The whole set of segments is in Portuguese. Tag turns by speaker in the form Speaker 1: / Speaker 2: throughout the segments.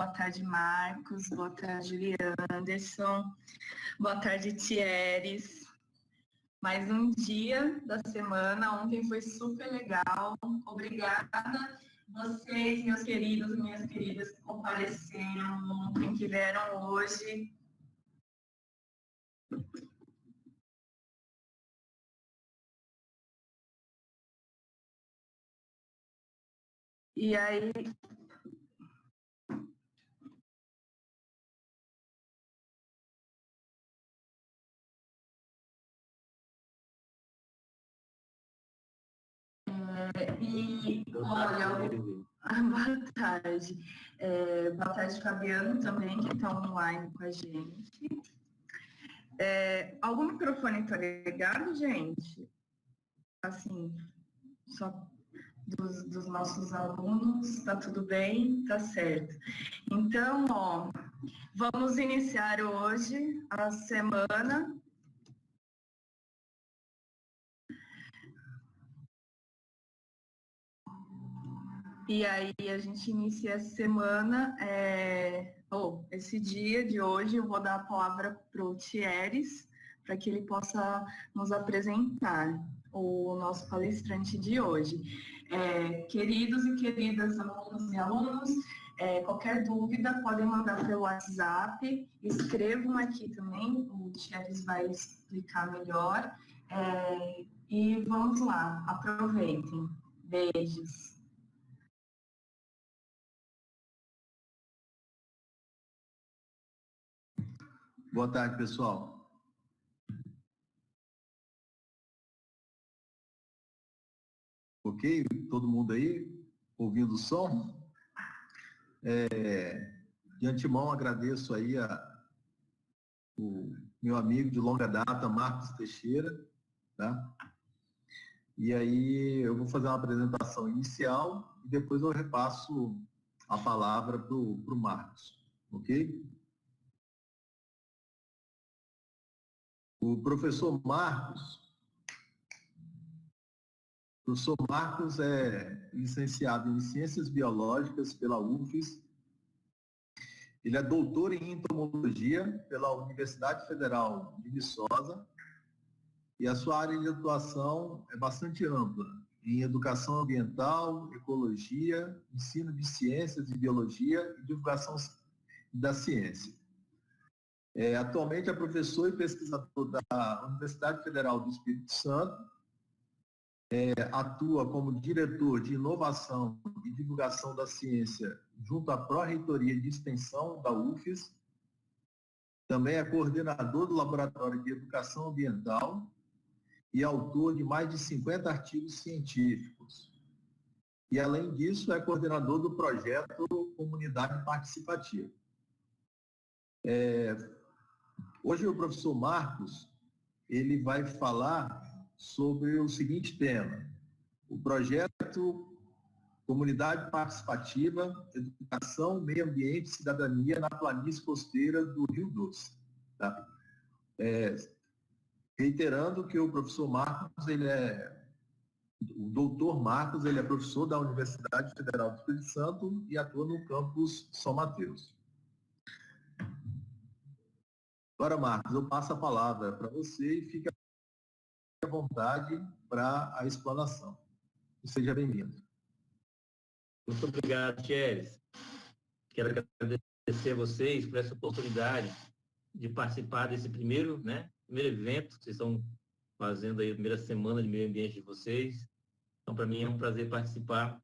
Speaker 1: boa tarde, Marcos, boa tarde, Anderson, boa tarde, Thieres. Mais um dia da semana, ontem foi super legal, obrigada vocês, meus queridos e minhas queridas, que compareceram ontem, que vieram hoje. E aí... olha, boa tarde. Boa tarde, Fabiano, também, que está online com a gente. Algum microfone está ligado, gente? Assim, só dos nossos alunos, está tudo bem? Tá certo. Então, vamos iniciar hoje a semana. E aí a gente inicia a semana, esse dia de hoje eu vou dar a palavra para o Thieres, para que ele possa nos apresentar o nosso palestrante de hoje. Queridos e queridas alunos e alunos, qualquer dúvida podem mandar pelo WhatsApp, escrevam aqui também, o Thieres vai explicar melhor, e vamos lá, aproveitem. Beijos.
Speaker 2: Boa tarde, pessoal. Ok? Todo mundo aí ouvindo o som? De antemão, agradeço aí o meu amigo de longa data, Marcos Teixeira, tá? E aí eu vou fazer uma apresentação inicial e depois eu repasso a palavra para o Marcos, ok? O professor Marcos é licenciado em Ciências Biológicas pela UFES. Ele é doutor em entomologia pela Universidade Federal de Viçosa e a sua área de atuação é bastante ampla, em educação ambiental, ecologia, ensino de ciências e biologia e divulgação da ciência. Atualmente é professor e pesquisador da Universidade Federal do Espírito Santo, atua como diretor de inovação e divulgação da ciência junto à Pró-Reitoria de Extensão da UFES, também é coordenador do Laboratório de Educação Ambiental e autor de mais de 50 artigos científicos. E, além disso, é coordenador do projeto Comunidade Participativa. Hoje o professor Marcos, ele vai falar sobre o seguinte tema: o projeto Comunidade Participativa, Educação, Meio Ambiente e Cidadania na Planície Costeira do Rio Doce. Tá? Reiterando que o professor Marcos, o doutor Marcos, ele é professor da Universidade Federal do Espírito Santo e atua no campus São Mateus. Agora, Marcos, eu passo a palavra para você e fique à vontade para a explanação. Seja bem-vindo.
Speaker 3: Muito obrigado, Thieres. Quero agradecer a vocês por essa oportunidade de participar desse primeiro evento que vocês estão fazendo aí, a primeira semana de meio ambiente de vocês. Então, para mim é um prazer participar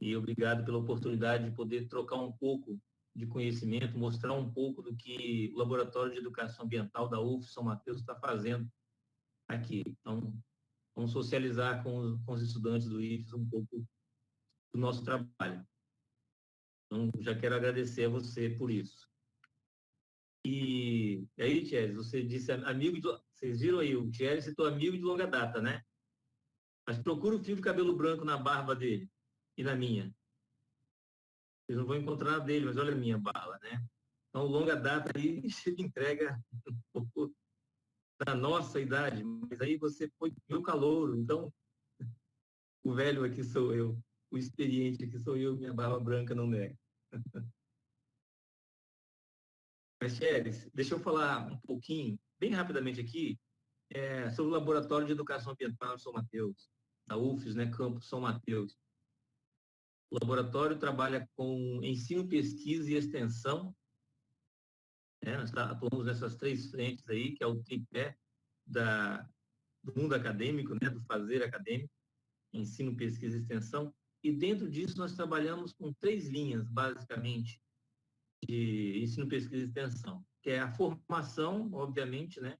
Speaker 3: e obrigado pela oportunidade de poder trocar um pouco de conhecimento, mostrar um pouco do que o Laboratório de Educação Ambiental da UF São Mateus está fazendo aqui. Então, vamos socializar com os estudantes do IFES um pouco do nosso trabalho. Então, já quero agradecer a você por isso. E aí, Thierry, você disse amigo vocês viram aí, o Thierry citou amigo de longa data, né? Mas procura o fio de cabelo branco na barba dele e na minha. Vocês não vão encontrar dele, mas olha a minha barba, né? Então, longa data aí, ele entrega um pouco da nossa idade, mas aí você foi meu calouro, então o velho aqui sou eu, o experiente aqui sou eu, minha barba branca não nega. Mas, Thierry, deixa eu falar um pouquinho, bem rapidamente aqui, sobre o Laboratório de Educação Ambiental de São Mateus, da UFES, né, Campus São Mateus. O laboratório trabalha com ensino, pesquisa e extensão, né? Nós atuamos nessas três frentes aí, que é o tripé do mundo acadêmico, né, do fazer acadêmico, ensino, pesquisa e extensão, e dentro disso nós trabalhamos com três linhas, basicamente, de ensino, pesquisa e extensão, que é a formação, obviamente, né,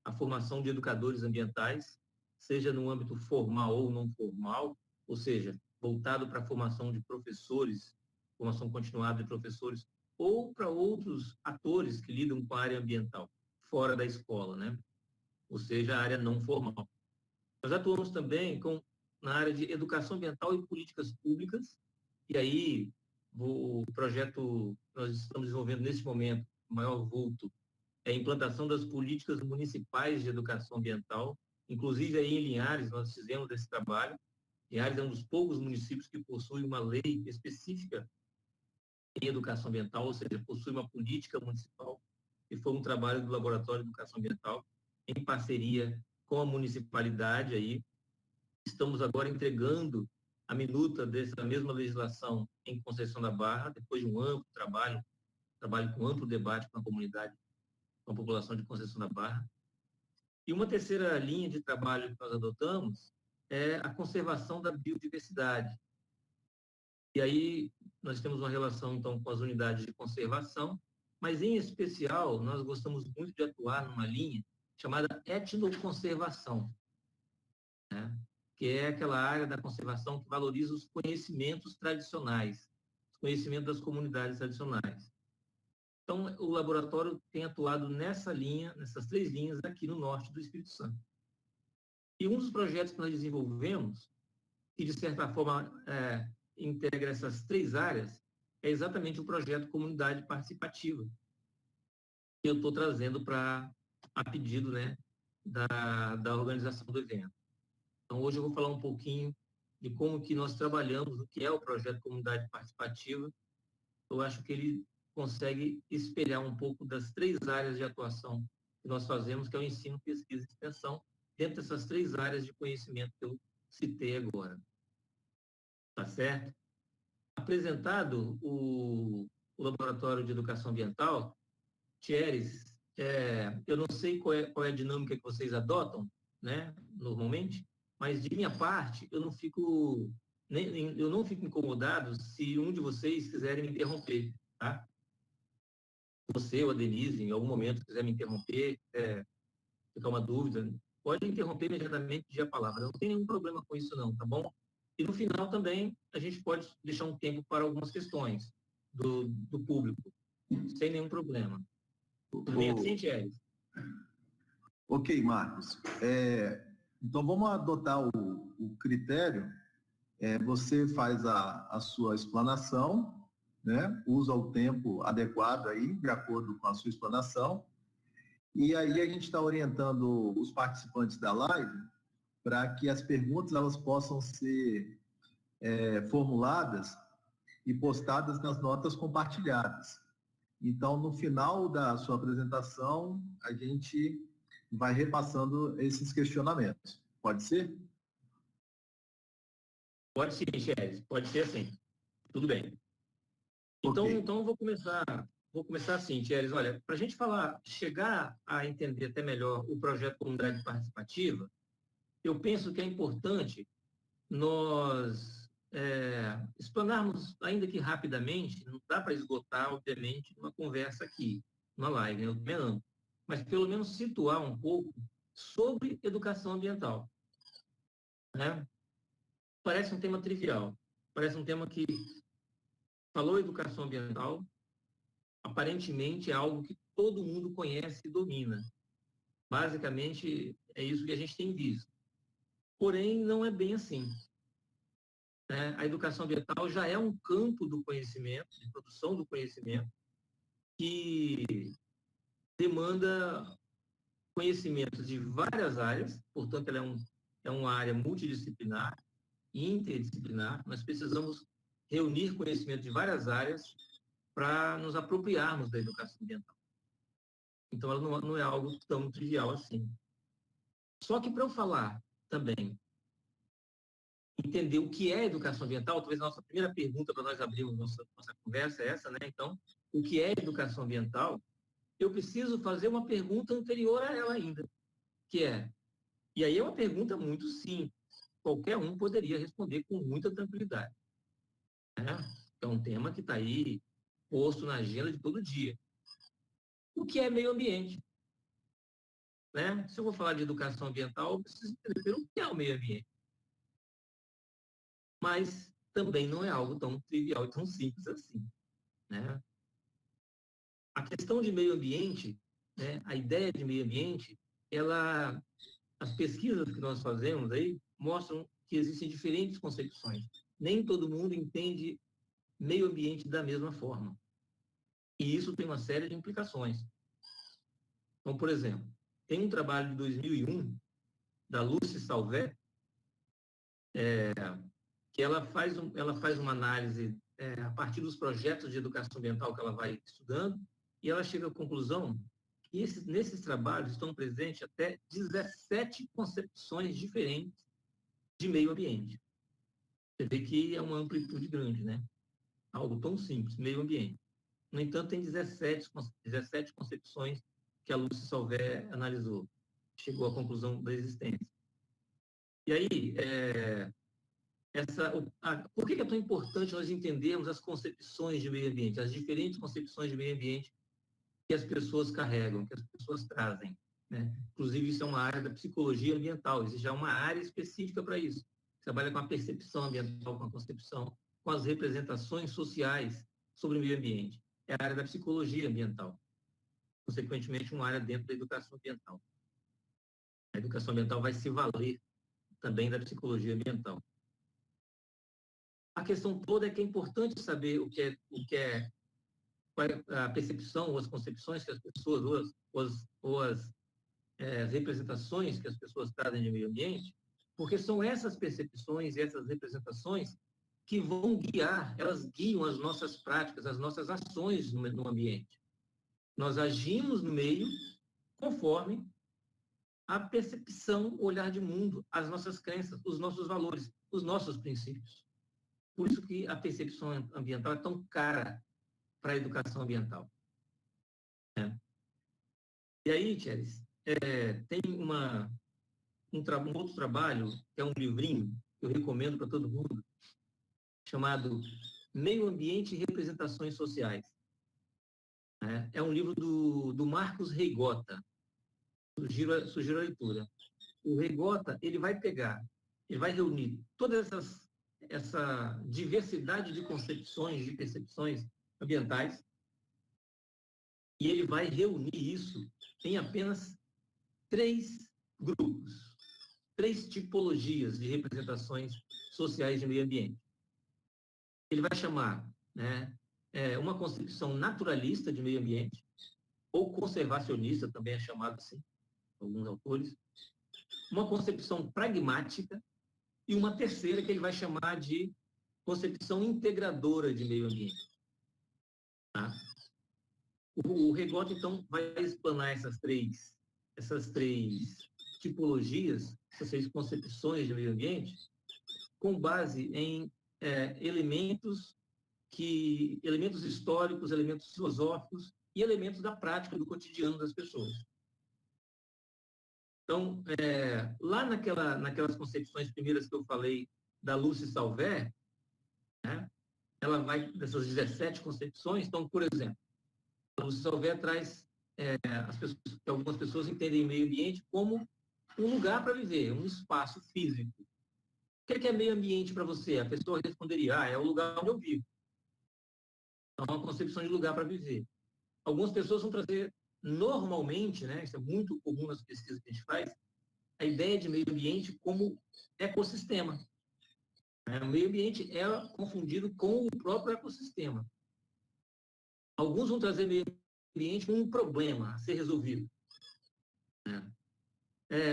Speaker 3: a formação de educadores ambientais, seja no âmbito formal ou não formal, ou seja, voltado para a formação de professores, formação continuada de professores, ou para outros atores que lidam com a área ambiental, fora da escola, né? Ou seja, a área não formal. Nós atuamos também na área de educação ambiental e políticas públicas, e aí o projeto que nós estamos desenvolvendo nesse momento, o maior vulto, é a implantação das políticas municipais de educação ambiental, inclusive aí em Linhares nós fizemos esse trabalho. Linhares é um dos poucos municípios que possui uma lei específica em educação ambiental, ou seja, possui uma política municipal, e foi um trabalho do Laboratório de Educação Ambiental, em parceria com a municipalidade aí. Estamos agora entregando a minuta dessa mesma legislação em Conceição da Barra, depois de um amplo trabalho com amplo debate com a comunidade, com a população de Conceição da Barra. E uma terceira linha de trabalho que nós adotamos é a conservação da biodiversidade. E aí nós temos uma relação, então, com as unidades de conservação, mas, em especial, nós gostamos muito de atuar numa linha chamada etnoconservação, né? Que é aquela área da conservação que valoriza os conhecimentos tradicionais, os conhecimentos das comunidades tradicionais. Então, o laboratório tem atuado nessa linha, nessas três linhas aqui no norte do Espírito Santo. E um dos projetos que nós desenvolvemos, que de certa forma integra essas três áreas, é exatamente o projeto Comunidade Participativa, que eu estou trazendo a pedido, né, da organização do evento. Então, hoje eu vou falar um pouquinho de como que nós trabalhamos, o que é o projeto Comunidade Participativa. Eu acho que ele consegue espelhar um pouco das três áreas de atuação que nós fazemos, que é o ensino, pesquisa e extensão, dentro dessas três áreas de conhecimento que eu citei agora. Tá certo? Apresentado o Laboratório de Educação Ambiental, Thierry, eu não sei qual é a dinâmica que vocês adotam, né, normalmente, mas de minha parte, eu não fico incomodado se um de vocês quiserem me interromper, tá? Você ou a Denise, em algum momento, quiser me interromper, ficar uma dúvida, pode interromper imediatamente e pedir a palavra. Não tem nenhum problema com isso não, tá bom? E no final também, a gente pode deixar um tempo para algumas questões do público, sem nenhum problema. Tudo bem assim, Thierry?
Speaker 2: Ok, Marcos. Então, vamos adotar o critério. Você faz a sua explanação, né? Usa o tempo adequado aí, de acordo com a sua explanação. E aí a gente está orientando os participantes da live para que as perguntas elas possam ser formuladas e postadas nas notas compartilhadas. Então, no final da sua apresentação, a gente vai repassando esses questionamentos. Pode ser?
Speaker 3: Pode sim, Thierry. Pode ser assim. Tudo bem. Então,
Speaker 2: Okay.
Speaker 3: Então vou começar assim, Thierry. Olha, para a gente chegar a entender até melhor o projeto Comunidade Participativa, eu penso que é importante nós explanarmos, ainda que rapidamente, não dá para esgotar, obviamente, uma conversa aqui, uma live, né? Mas pelo menos situar um pouco sobre educação ambiental, né? Parece um tema trivial, parece um tema que falou educação ambiental, aparentemente é algo que todo mundo conhece e domina. Basicamente, é isso que a gente tem visto. Porém, não é bem assim. A educação ambiental já é um campo do conhecimento, de produção do conhecimento, que demanda conhecimentos de várias áreas, portanto, ela é uma área multidisciplinar, interdisciplinar. Nós precisamos reunir conhecimento de várias áreas para nos apropriarmos da educação ambiental. Então, ela não é algo tão trivial assim. Só que para eu falar também, entender o que é educação ambiental, talvez a nossa primeira pergunta para nós abrirmos nossa conversa é essa, né? Então, o que é educação ambiental? Eu preciso fazer uma pergunta anterior a ela ainda, que é, e aí é uma pergunta muito simples, qualquer um poderia responder com muita tranquilidade, né? É um tema que está aí posto na agenda de todo dia. O que é meio ambiente? Né? Se eu vou falar de educação ambiental, eu preciso entender o que é o meio ambiente. Mas também não é algo tão trivial e tão simples assim, né? A questão de meio ambiente, né, a ideia de meio ambiente, as pesquisas que nós fazemos aí mostram que existem diferentes concepções. Nem todo mundo entende meio ambiente da mesma forma. E isso tem uma série de implicações. Então, por exemplo, tem um trabalho de 2001 da Lucy Salvé, que ela faz uma análise a partir dos projetos de educação ambiental que ela vai estudando, e ela chega à conclusão que nesses trabalhos estão presentes até 17 concepções diferentes de meio ambiente. Você vê que é uma amplitude grande, né? Algo tão simples, meio ambiente. No entanto, tem 17 concepções que a Lucy Salvé analisou. Chegou à conclusão da existência. E aí, por que é tão importante nós entendermos as concepções de meio ambiente, as diferentes concepções de meio ambiente que as pessoas carregam, que as pessoas trazem, né? Inclusive, isso é uma área da psicologia ambiental, existe já uma área específica para isso. Trabalha com a percepção ambiental, com a concepção, com as representações sociais sobre o meio ambiente. É a área da psicologia ambiental. Consequentemente, uma área dentro da educação ambiental. A educação ambiental vai se valer também da psicologia ambiental. A questão toda é que é importante saber qual é a percepção ou as concepções que as pessoas, ou as representações que as pessoas trazem de meio ambiente, porque são essas percepções e essas representações que vão guiar, elas guiam as nossas práticas, as nossas ações no ambiente. Nós agimos no meio conforme a percepção, o olhar de mundo, as nossas crenças, os nossos valores, os nossos princípios. Por isso que a percepção ambiental é tão cara para a educação ambiental. E aí, Thieres, tem um outro trabalho, que é um livrinho, que eu recomendo para todo mundo, chamado Meio Ambiente e Representações Sociais. É um livro do Marcos Reigota. Sugiro a leitura. O Reigota, ele vai reunir toda essa diversidade de concepções, de percepções ambientais, e ele vai reunir isso em apenas 3 grupos, 3 tipologias de representações sociais de meio ambiente. Ele vai chamar, né, uma concepção naturalista de meio ambiente, ou conservacionista, também é chamado assim, alguns autores, uma concepção pragmática e uma terceira que ele vai chamar de concepção integradora de meio ambiente. Tá? O Reigota, então, vai explanar essas três tipologias, essas 3 concepções de meio ambiente, com base em elementos históricos, elementos filosóficos e elementos da prática do cotidiano das pessoas. Então, lá naquelas concepções primeiras que eu falei da Lucy Salvé, né, ela vai dessas 17 concepções. Então, por exemplo, a Lucy Salvé traz que algumas pessoas entendem meio ambiente como um lugar para viver, um espaço físico. O que é meio ambiente para você? A pessoa responderia, é o lugar onde eu vivo. Então, é uma concepção de lugar para viver. Algumas pessoas vão trazer, normalmente, né, isso é muito comum nas pesquisas que a gente faz, a ideia de meio ambiente como ecossistema. O meio ambiente é confundido com o próprio ecossistema. Alguns vão trazer meio ambiente como um problema a ser resolvido.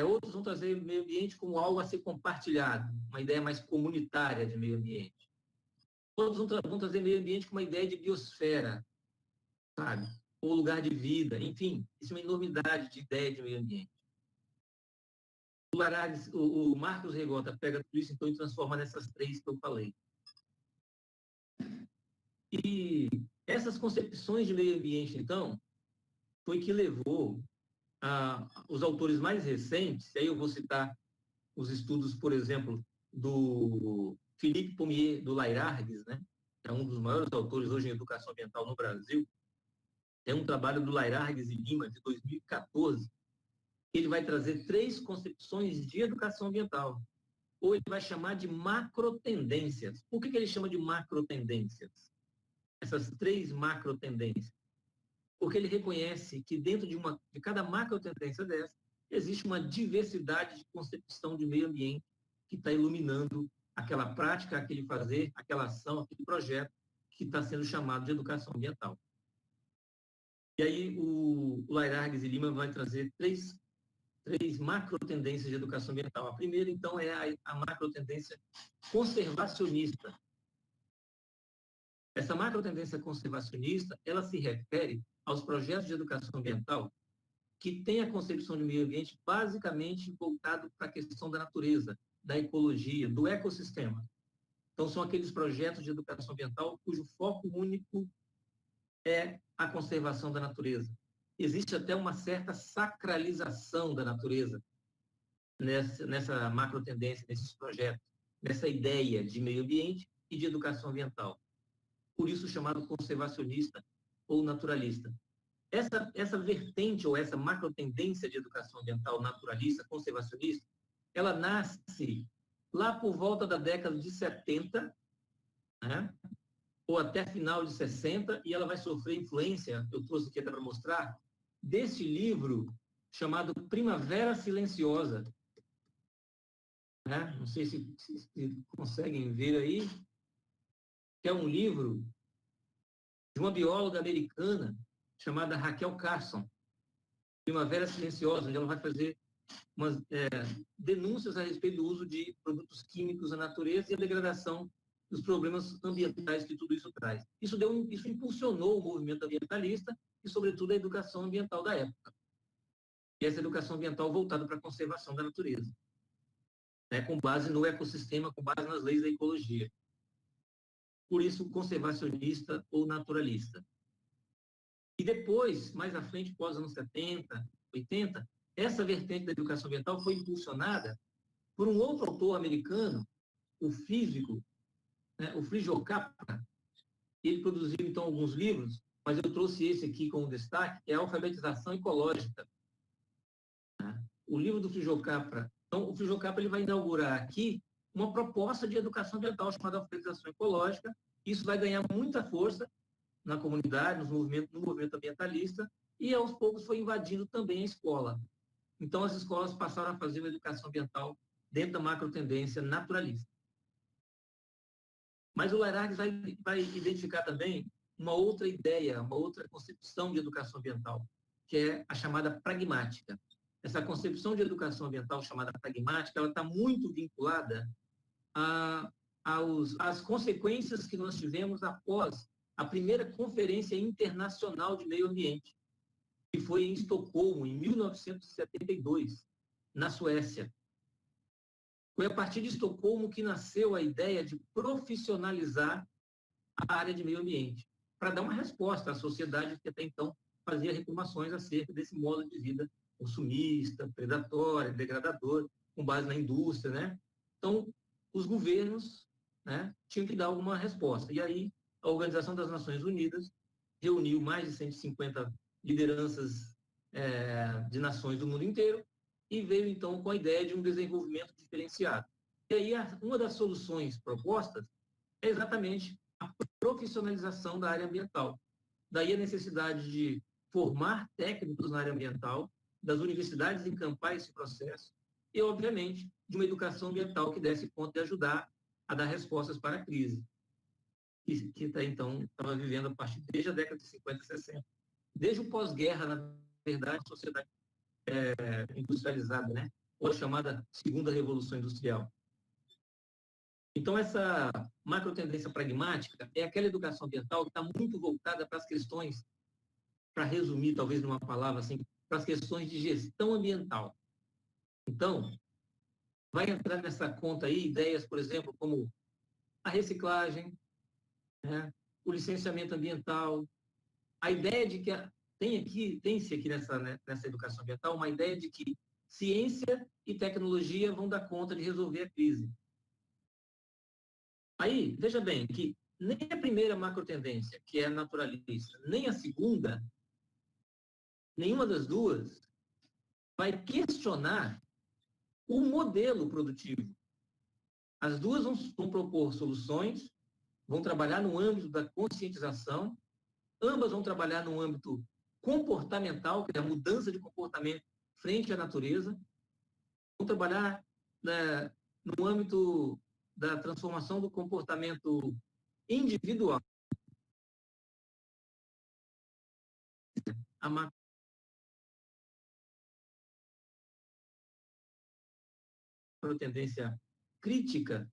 Speaker 3: Outros vão trazer meio ambiente como algo a ser compartilhado, uma ideia mais comunitária de meio ambiente. Outros vão trazer meio ambiente como uma ideia de biosfera, sabe? ou lugar de vida, enfim, isso é uma enormidade de ideia de meio ambiente. O Marcos Regota pega tudo isso então, e transforma nessas três que eu falei. E essas concepções de meio ambiente, então, foi que levou os autores mais recentes, e aí eu vou citar os estudos, por exemplo, do Philippe Pommier, do Lairargues, né? É um dos maiores autores hoje em educação ambiental no Brasil. Tem um trabalho do Lairargues e Lima, de 2014, que ele vai trazer três concepções de educação ambiental, ou ele vai chamar de macrotendências. Por que ele chama de macrotendências? Essas três macrotendências. Porque ele reconhece que dentro de cada macrotendência dessa, existe uma diversidade de concepção de meio ambiente que está iluminando aquela prática, aquele fazer, aquela ação, aquele projeto que está sendo chamado de educação ambiental. E aí o Lairargues e Lima vai trazer três macrotendências de educação ambiental. A primeira, então, é a macrotendência conservacionista. Essa macrotendência conservacionista, ela se refere aos projetos de educação ambiental que têm a concepção de meio ambiente basicamente voltado para a questão da natureza, da ecologia, do ecossistema. Então, são aqueles projetos de educação ambiental cujo foco único é a conservação da natureza. Existe até uma certa sacralização da natureza nessa macrotendência, nesses projetos, nessa ideia de meio ambiente e de educação ambiental. Por isso chamado conservacionista ou naturalista. Essa vertente ou essa macrotendência de educação ambiental naturalista, conservacionista, ela nasce lá por volta da década de 70, né? Ou até final de 60, e ela vai sofrer influência, eu trouxe aqui até para mostrar, desse livro chamado Primavera Silenciosa. Né? Não sei se conseguem ver aí, que é um livro de uma bióloga americana chamada Raquel Carson, Primavera Silenciosa, onde ela vai fazer umas denúncias a respeito do uso de produtos químicos na natureza e a degradação dos problemas ambientais que tudo isso traz. Isso impulsionou o movimento ambientalista e, sobretudo, a educação ambiental da época. E essa educação ambiental voltada para a conservação da natureza, né, com base no ecossistema, com base nas leis da ecologia. Por isso, conservacionista ou naturalista. E depois, mais à frente, pós anos 70, 80, essa vertente da educação ambiental foi impulsionada por um outro autor americano, o físico, né, o Frijo Capra. Ele produziu, então, alguns livros, mas eu trouxe esse aqui como destaque, que é a Alfabetização Ecológica. O livro do Frijo Capra. Então, o Frijo Capra ele vai inaugurar aqui uma proposta de educação ambiental chamada Alfabetização Ecológica. Isso vai ganhar muita força na comunidade, no movimento ambientalista, e aos poucos foi invadindo também a escola. Então, as escolas passaram a fazer uma educação ambiental dentro da macrotendência naturalista. Mas o Lairargues vai identificar também uma outra ideia, uma outra concepção de educação ambiental, que é a chamada pragmática. Essa concepção de educação ambiental chamada pragmática, ela está muito vinculada às consequências que nós tivemos após a primeira Conferência Internacional de Meio Ambiente, que foi em Estocolmo, em 1972, na Suécia. Foi a partir de Estocolmo que nasceu a ideia de profissionalizar a área de meio ambiente, para dar uma resposta à sociedade que até então fazia reclamações acerca desse modo de vida consumista, predatório, degradador, com base na indústria, né? Então, os governos, né, tinham que dar alguma resposta. E aí, a Organização das Nações Unidas reuniu mais de 150 lideranças de nações do mundo inteiro e veio, então, com a ideia de um desenvolvimento diferenciado. E aí, uma das soluções propostas é exatamente a profissionalização da área ambiental. Daí a necessidade de formar técnicos na área ambiental, das universidades encampar esse processo e, obviamente, de uma educação ambiental que desse conta de ajudar a dar respostas para a crise, que até então estava vivendo a partir desde a década de 50 e 60. Desde o pós-guerra, na verdade, a sociedade industrializada, né? Ou a chamada segunda revolução industrial. Então, essa macrotendência pragmática é aquela educação ambiental que está muito voltada para as questões para resumir, talvez numa palavra assim, para as questões de gestão ambiental. Então, vai entrar nessa conta aí ideias, por exemplo, como a reciclagem, né, o licenciamento ambiental, a ideia de que tem-se aqui nessa educação ambiental uma ideia de que ciência e tecnologia vão dar conta de resolver a crise. Aí, veja bem, que nem a primeira macrotendência, que é naturalista, nem a segunda, nenhuma das duas vai questionar o modelo produtivo. As duas vão propor soluções, vão trabalhar no âmbito da conscientização, ambas vão trabalhar no âmbito comportamental, que é a mudança de comportamento frente à natureza, vão trabalhar, né, no âmbito da transformação do comportamento individual. A macrotendência crítica,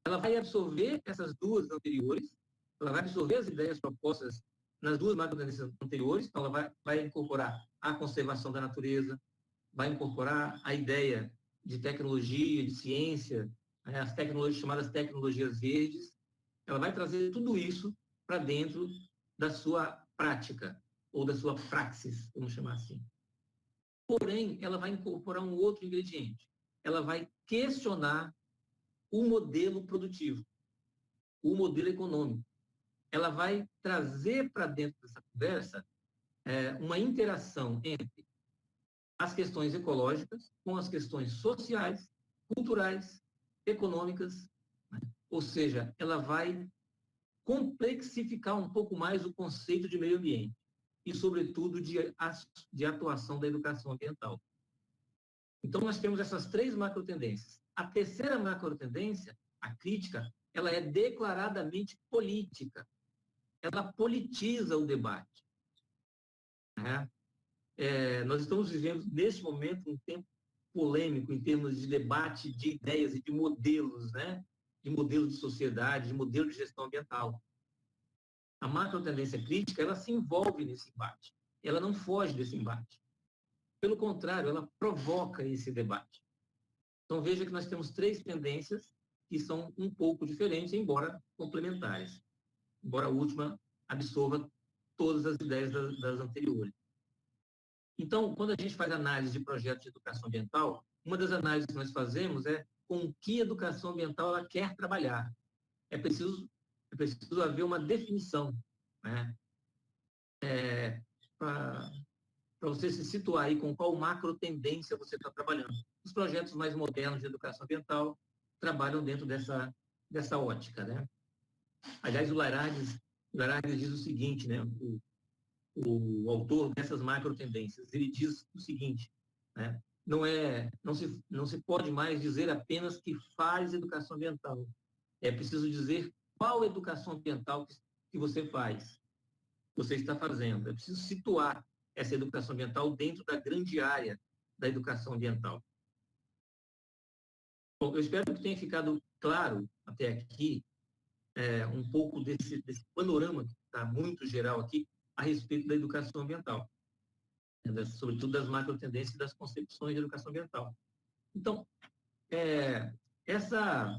Speaker 3: ela vai absorver essas duas anteriores, ela vai absorver as ideias propostas nas duas macrotendências anteriores, então ela vai incorporar a conservação da natureza, vai incorporar a ideia de tecnologia, de ciência, né, as tecnologias chamadas tecnologias verdes, ela vai trazer tudo isso para dentro da sua prática, ou da sua praxis, vamos chamar assim. Porém, ela vai incorporar um outro ingrediente. Ela vai questionar o modelo produtivo, o modelo econômico. Ela vai trazer para dentro dessa conversa uma interação entre as questões ecológicas com as questões sociais, culturais, econômicas, né? Ou seja, ela vai complexificar um pouco mais o conceito de meio ambiente e, sobretudo, de atuação da educação ambiental. Então, nós temos essas três macrotendências. A terceira macrotendência, a crítica, ela é declaradamente política. Ela politiza o debate. Né? Nós estamos vivendo, neste momento, um tempo polêmico em termos de debate de ideias e de modelos, né? De modelo de sociedade, de modelo de gestão ambiental. A macrotendência crítica, ela se envolve nesse embate. Ela não foge desse embate. Pelo contrário, ela provoca esse debate. Então, veja que nós temos três tendências que são um pouco diferentes, embora complementares. Embora a última absorva todas as ideias das anteriores. Então, quando a gente faz análise de projetos de educação ambiental, uma das análises que nós fazemos é com que educação ambiental ela quer trabalhar. É preciso haver uma definição, né? Para você se situar aí com qual macro tendência você está trabalhando. Os projetos mais modernos de educação ambiental trabalham dentro dessa ótica, né? Aliás, o Lairardes diz o seguinte, né? O autor dessas macro tendências, ele diz o seguinte, né? Não se pode mais dizer apenas que faz educação ambiental. É preciso dizer qual educação ambiental que você faz, que você está fazendo. É preciso situar essa educação ambiental dentro da grande área da educação ambiental. Bom, eu espero que tenha ficado claro até aqui um pouco desse panorama que está muito geral aqui a respeito da educação ambiental, sobretudo das macrotendências e das concepções de educação ambiental. Então, essa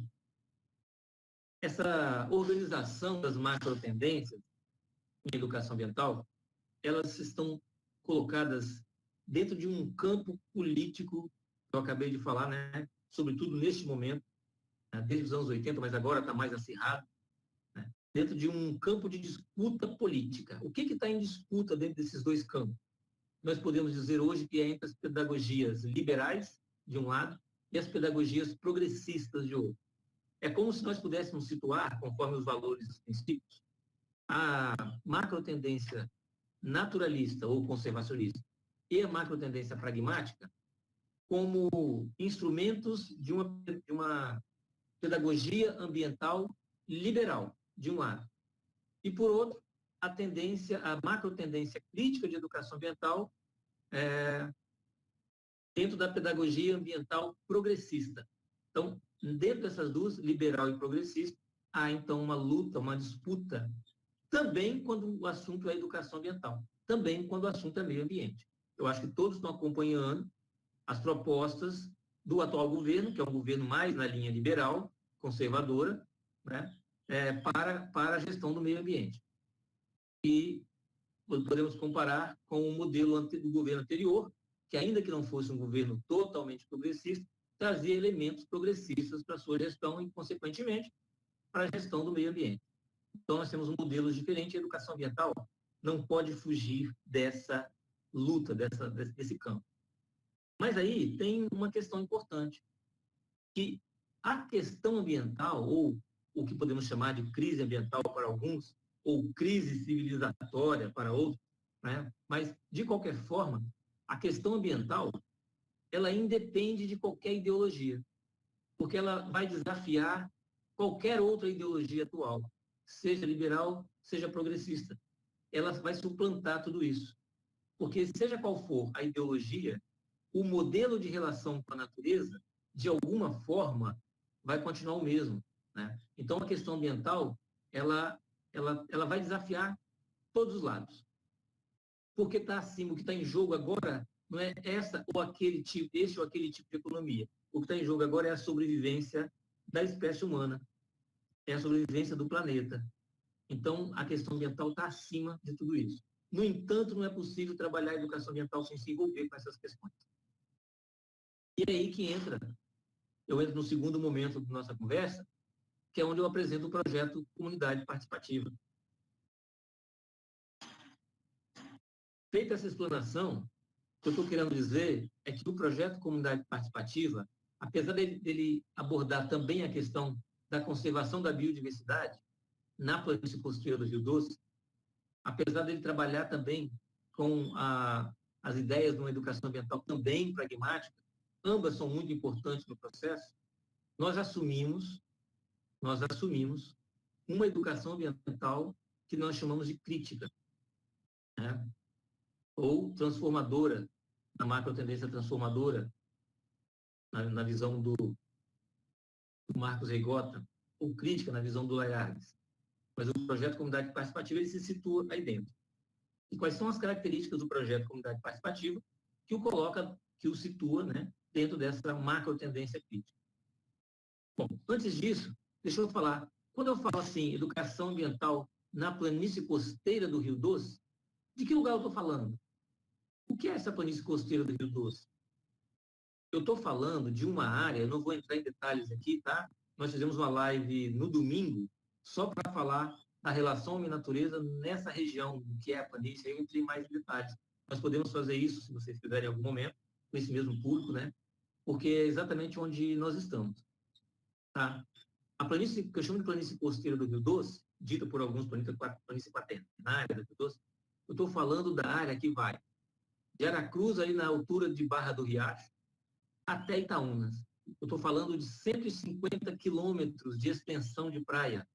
Speaker 3: organização das macrotendências em educação ambiental, elas estão colocadas dentro de um campo político, que eu acabei de falar, né? Sobretudo neste momento, desde os anos 80, mas agora está mais acirrado, né? Dentro de um campo de disputa política. O que está em disputa dentro desses dois campos? Nós podemos dizer hoje que é entre as pedagogias liberais, de um lado, e as pedagogias progressistas, de outro. É como se nós pudéssemos situar, conforme os valores dos princípios, a macrotendência naturalista ou conservacionista e a macrotendência pragmática como instrumentos de uma pedagogia ambiental liberal, de um lado. E, por outro, a macrotendência crítica de educação ambiental dentro da pedagogia ambiental progressista. Então, dentro dessas duas, liberal e progressista, há, então, uma luta, uma disputa, também quando o assunto é educação ambiental. também quando o assunto é meio ambiente. Eu acho que todos estão acompanhando as propostas do atual governo, que é um governo mais na linha liberal, conservadora, né, para a gestão do meio ambiente. E podemos comparar com o modelo do governo anterior, que ainda que não fosse um governo totalmente progressista, trazia elementos progressistas para a sua gestão e, consequentemente, para a gestão do meio ambiente. Então, nós temos um modelo diferente. A educação ambiental não pode fugir dessa luta, desse campo. Mas aí tem uma questão importante, que a questão ambiental, ou o que podemos chamar de crise ambiental para alguns, ou crise civilizatória para outros, né? Mas, de qualquer forma, a questão ambiental, ela independe de qualquer ideologia, porque ela vai desafiar qualquer outra ideologia atual, seja liberal, seja progressista. Ela vai suplantar tudo isso. Porque, seja qual for a ideologia, o modelo de relação com a natureza, de alguma forma, vai continuar o mesmo, né? Então, a questão ambiental, ela vai desafiar todos os lados. Porque está acima, o que está em jogo agora não é esse ou aquele tipo de economia. O que está em jogo agora é a sobrevivência da espécie humana, é a sobrevivência do planeta. Então, a questão ambiental está acima de tudo isso. No entanto, não é possível trabalhar a educação ambiental sem se envolver com essas questões. E é aí que eu entro no segundo momento da nossa conversa, que é onde eu apresento o projeto Comunidade Participativa. Feita essa explanação, o que eu estou querendo dizer é que o projeto Comunidade Participativa, apesar dele abordar também a questão da conservação da biodiversidade na planície costeira do Rio Doce, apesar dele trabalhar também com as ideias de uma educação ambiental também pragmática, ambas são muito importantes no processo, nós assumimos uma educação ambiental que nós chamamos de crítica, né? Ou transformadora, na macro-tendência transformadora, na visão do Marcos Reigota, ou crítica na visão do Laertes. Mas o projeto Comunidade Participativa, ele se situa aí dentro. E quais são as características do projeto Comunidade Participativa que o situa, né, dentro dessa macro-tendência crítica? Bom, antes disso, deixa eu falar. Quando eu falo assim, educação ambiental na planície costeira do Rio Doce, de que lugar eu estou falando? O que é essa planície costeira do Rio Doce? Eu estou falando de uma área, eu não vou entrar em detalhes aqui, tá? Nós fizemos uma live no domingo, só para falar da relação homem-natureza nessa região, que é a planície, aí eu entrei mais em detalhes. Nós podemos fazer isso, se vocês quiserem, em algum momento, com esse mesmo público, né? Porque é exatamente onde nós estamos, tá? A planície, que eu chamo de planície costeira do Rio Doce, dita por alguns planície quaternária do Rio Doce, eu estou falando da área que vai de Aracruz, ali na altura de Barra do Riacho, até Itaúnas. Eu estou falando de 150 quilômetros de extensão de praia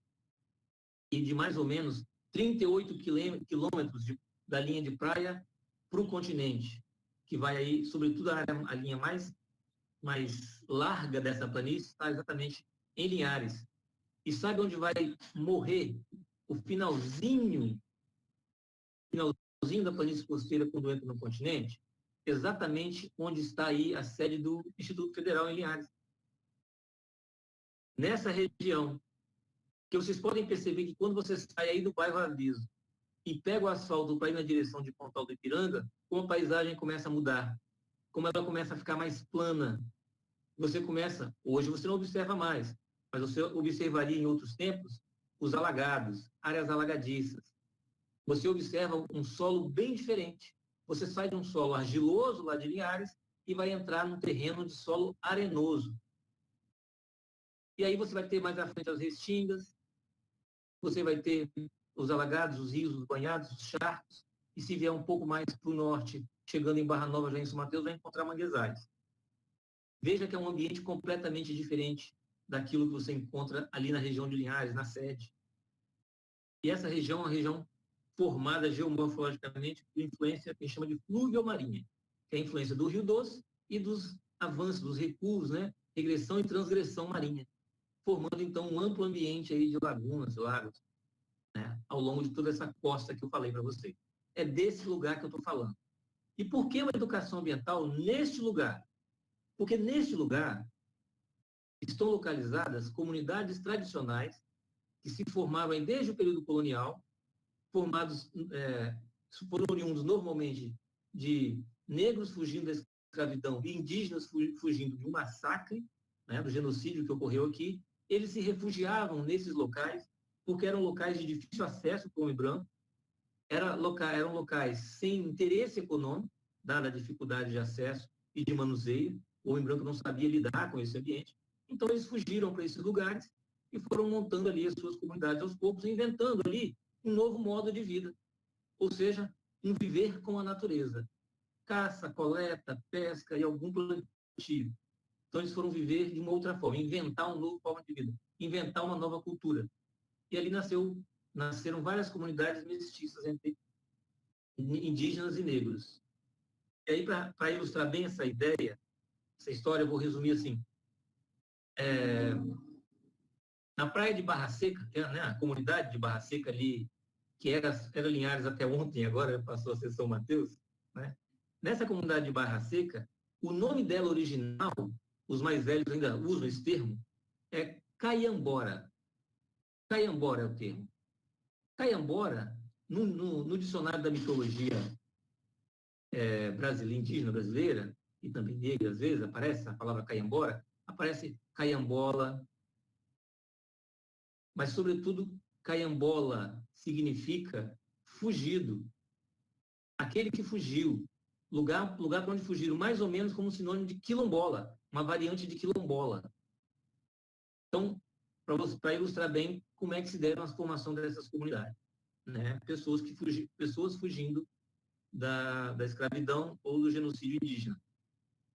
Speaker 3: e de mais ou menos 38 quilômetros da linha de praia para o continente, que vai aí, sobretudo a linha mais larga dessa planície, está exatamente em Linhares. E sabe onde vai morrer o finalzinho da planície costeira quando entra no continente? Exatamente onde está aí a sede do Instituto Federal em Linhares. Nessa região, que vocês podem perceber que quando você sai aí do bairro Aviso e pega o asfalto para ir na direção de Pontal do Ipiranga, como a paisagem começa a mudar, como ela começa a ficar mais plana. Hoje você não observa mais, mas você observaria em outros tempos os alagados, áreas alagadiças. Você observa um solo bem diferente. Você sai de um solo argiloso lá de Linhares e vai entrar num terreno de solo arenoso. E aí você vai ter mais à frente as restingas, você vai ter os alagados, os rios, os banhados, os charcos, e se vier um pouco mais para o norte, chegando em Barra Nova, já em São Mateus, vai encontrar manguezais. Veja que é um ambiente completamente diferente daquilo que você encontra ali na região de Linhares, na sede. E essa região é uma região formada geomorfologicamente por influência que a gente chama de fluvio-marinha, que é a influência do Rio Doce e dos avanços, dos recuos, né? Regressão e transgressão marinha, formando, então, um amplo ambiente aí de lagunas, lagos, né? Ao longo de toda essa costa que eu falei para vocês. é desse lugar que eu estou falando. E por que uma educação ambiental neste lugar? Porque neste lugar estão localizadas comunidades tradicionais que se formaram aí desde o período colonial, foram oriundos normalmente de negros fugindo da escravidão e indígenas fugindo de um massacre, né, do genocídio que ocorreu aqui. Eles se refugiavam nesses locais porque eram locais de difícil acesso para o homem branco, eram locais sem interesse econômico, dada a dificuldade de acesso e de manuseio. O homem branco não sabia lidar com esse ambiente. Então, eles fugiram para esses lugares e foram montando ali as suas comunidades aos poucos, inventando ali um novo modo de vida, ou seja, um viver com a natureza. Caça, coleta, pesca e algum plantio. Então, eles foram viver de uma outra forma, inventar uma nova forma de vida, inventar uma nova cultura. E ali nasceram várias comunidades mestiças entre indígenas e negros. E aí, para ilustrar bem essa ideia, essa história, eu vou resumir assim. Na praia de Barra Seca, que é, né, a comunidade de Barra Seca ali, que era Linhares até ontem, agora passou a ser São Mateus, né? Nessa comunidade de Barra Seca, o nome dela original, os mais velhos ainda usam esse termo, é Caiambora. Caiambora é o termo. Caiambora, no dicionário da mitologia indígena brasileira, e também negra, às vezes, aparece a palavra Caiambora, aparece Caiambola, mas, sobretudo, Caiambola significa fugido, aquele que fugiu, lugar para onde fugiram, mais ou menos como sinônimo de quilombola, uma variante de quilombola. Então, para ilustrar bem como é que se deram a formação dessas comunidades, né? Pessoas fugindo da escravidão ou do genocídio indígena.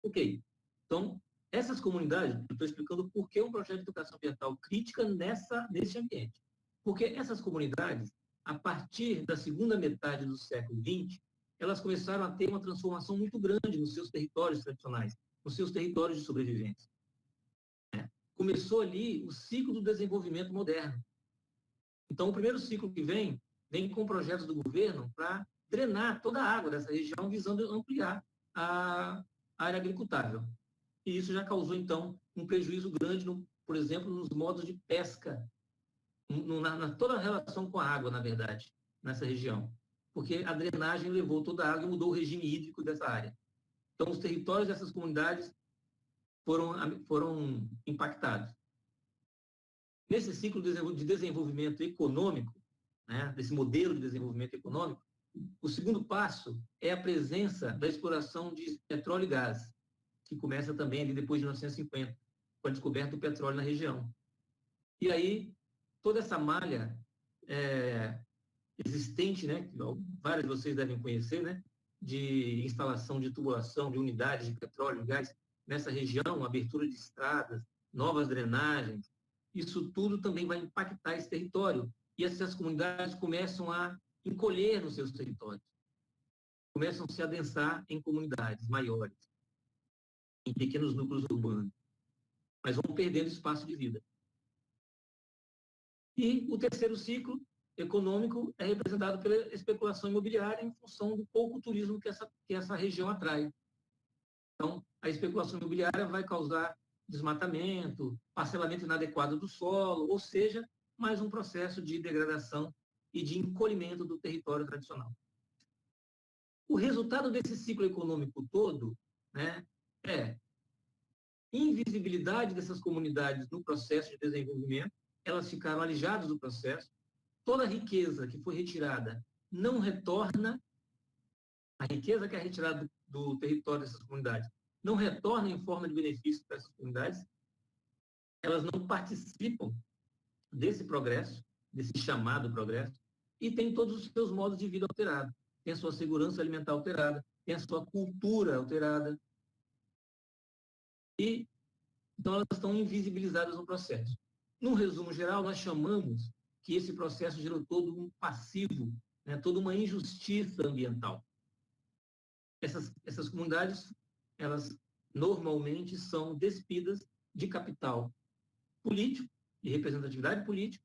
Speaker 3: Ok. Então, essas comunidades, eu estou explicando por que um projeto de educação ambiental crítica nesse ambiente. Porque essas comunidades, a partir da segunda metade do século XX, elas começaram a ter uma transformação muito grande nos seus territórios tradicionais, nos seus territórios de sobrevivência. Começou ali o ciclo do desenvolvimento moderno. Então, o primeiro ciclo que vem com projetos do governo para drenar toda a água dessa região, visando ampliar a área agricultável. E isso já causou, então, um prejuízo grande, por exemplo, nos modos de pesca, toda a relação com a água, na verdade, nessa região. Porque a drenagem levou toda a água e mudou o regime hídrico dessa área. Então, os territórios dessas comunidades foram impactados. Nesse ciclo de desenvolvimento econômico, né, desse modelo de desenvolvimento econômico, o segundo passo é a presença da exploração de petróleo e gás, que começa também ali depois de 1950, com a descoberta do petróleo na região. E aí, toda essa malha existente, né, que vários de vocês devem conhecer, né, de instalação de tubulação de unidades de petróleo e gás nessa região, abertura de estradas, novas drenagens, isso tudo também vai impactar esse território. E essas comunidades começam a encolher nos seus territórios, começam a se adensar em comunidades maiores, em pequenos núcleos urbanos, mas vão perdendo espaço de vida. E o terceiro ciclo econômico é representado pela especulação imobiliária em função do pouco turismo que essa região atrai. Então, a especulação imobiliária vai causar desmatamento, parcelamento inadequado do solo, ou seja, mais um processo de degradação e de encolhimento do território tradicional. O resultado desse ciclo econômico todo, né, é invisibilidade dessas comunidades no processo de desenvolvimento, elas ficaram alijadas do processo, toda a riqueza que foi retirada não retorna, a riqueza que é retirada do território dessas comunidades não retorna em forma de benefício para essas comunidades, elas não participam desse progresso, desse chamado progresso, e tem todos os seus modos de vida alterados, tem a sua segurança alimentar alterada, tem a sua cultura alterada, e então elas estão invisibilizadas no processo. No resumo geral, nós chamamos que esse processo gerou todo um passivo, né, toda uma injustiça ambiental. Essas comunidades, elas normalmente são despidas de capital político, de representatividade política,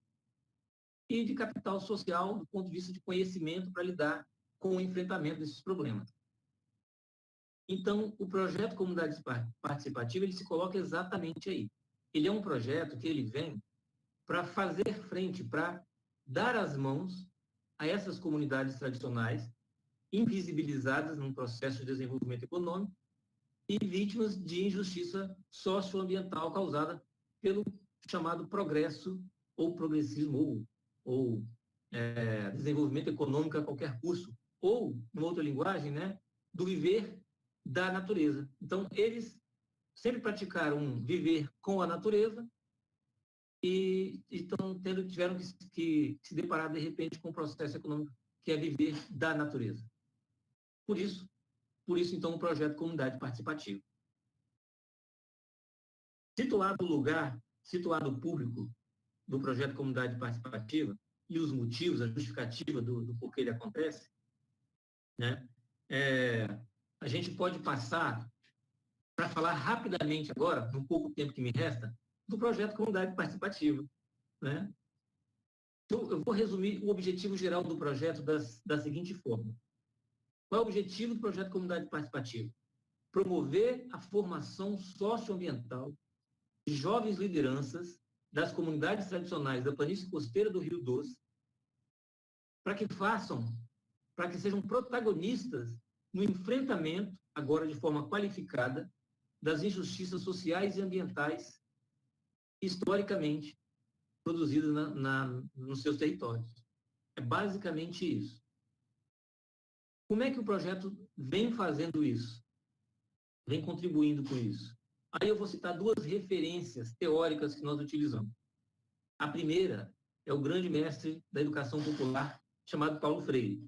Speaker 3: e de capital social, do ponto de vista de conhecimento para lidar com o enfrentamento desses problemas. Então, o projeto Comunidade Participativa, ele se coloca exatamente aí. Ele é um projeto que ele vem para fazer frente, para dar as mãos a essas comunidades tradicionais, invisibilizadas num processo de desenvolvimento econômico e vítimas de injustiça socioambiental causada pelo chamado progresso ou progressismo ou desenvolvimento econômico a qualquer custo, ou, em outra linguagem, né, do viver da natureza. Então, eles sempre praticaram um viver com a natureza e tiveram que se deparar, de repente, com um processo econômico que é viver da natureza. Por isso, então, o projeto Comunidade Participativa. Situado o público do projeto Comunidade Participativa e os motivos, a justificativa do porquê ele acontece, né? A gente pode passar para falar rapidamente agora, no pouco tempo que me resta, do projeto Comunidade Participativa, né? Então, eu vou resumir o objetivo geral do projeto da seguinte forma. Qual é o objetivo do projeto Comunidade Participativa? Promover a formação socioambiental de jovens lideranças das comunidades tradicionais da planície costeira do Rio Doce, para que sejam protagonistas no enfrentamento, agora de forma qualificada, das injustiças sociais e ambientais historicamente produzidas nos seus territórios. É basicamente isso. Como é que o projeto vem fazendo isso? Vem contribuindo com isso? Aí eu vou citar duas referências teóricas que nós utilizamos. A primeira é o grande mestre da educação popular, chamado Paulo Freire,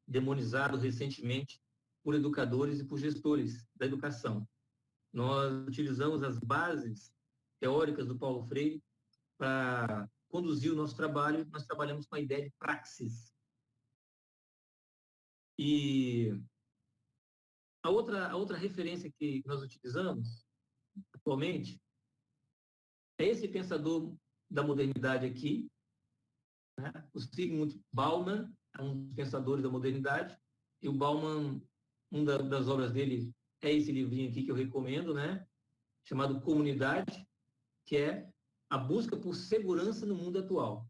Speaker 3: demonizado recentemente por educadores e por gestores da educação. Nós utilizamos as bases teóricas do Paulo Freire para conduzir o nosso trabalho. Nós trabalhamos com a ideia de praxis. E a outra referência que nós utilizamos atualmente é esse pensador da modernidade aqui, né? O Zygmunt Bauman, é um dos pensadores da modernidade, e o Bauman, uma das obras dele é esse livrinho aqui que eu recomendo, né? Chamado Comunidade, que é a busca por segurança no mundo atual.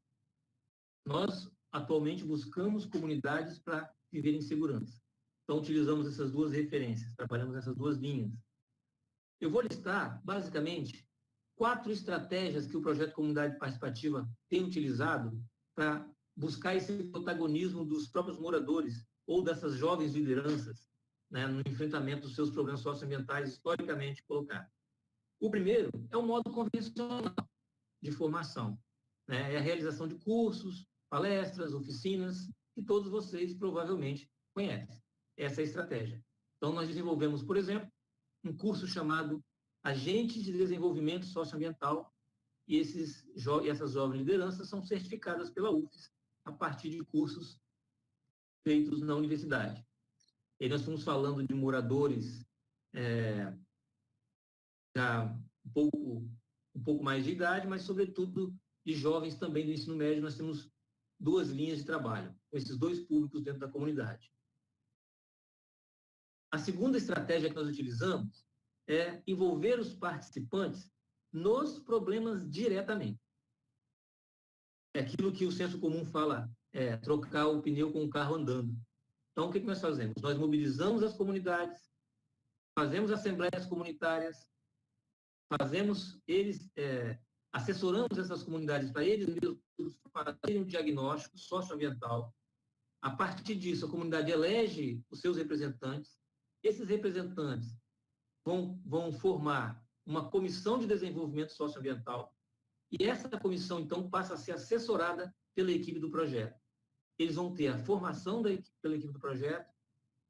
Speaker 3: Nós, atualmente, buscamos comunidades para viver em segurança. Então, utilizamos essas duas referências, trabalhamos essas duas linhas. Eu vou listar, basicamente, 4 estratégias que o projeto Comunidade Participativa tem utilizado para buscar esse protagonismo dos próprios moradores ou dessas jovens lideranças, né, no enfrentamento dos seus problemas socioambientais historicamente colocados. O primeiro é o modo convencional de formação, né? É a realização de cursos, palestras, oficinas, que todos vocês provavelmente conhecem. Essa é a estratégia. Então, nós desenvolvemos, por exemplo, um curso chamado Agentes de Desenvolvimento Socioambiental, e essas jovens lideranças são certificadas pela UFES a partir de cursos feitos na universidade. E nós estamos falando de moradores já um pouco mais de idade, mas, sobretudo, de jovens também do ensino médio. Nós temos 2 linhas de trabalho, com esses 2 públicos dentro da comunidade. A segunda estratégia que nós utilizamos é envolver os participantes nos problemas diretamente. É aquilo que o senso comum fala, trocar o pneu com o carro andando. Então, o que nós fazemos? Nós mobilizamos as comunidades, fazemos assembleias comunitárias, assessoramos essas comunidades para eles mesmos fazerem um diagnóstico socioambiental. A partir disso, a comunidade elege os seus representantes. Esses representantes vão formar uma comissão de desenvolvimento socioambiental, e essa comissão, então, passa a ser assessorada pela equipe do projeto. Eles vão ter a formação pela equipe do projeto,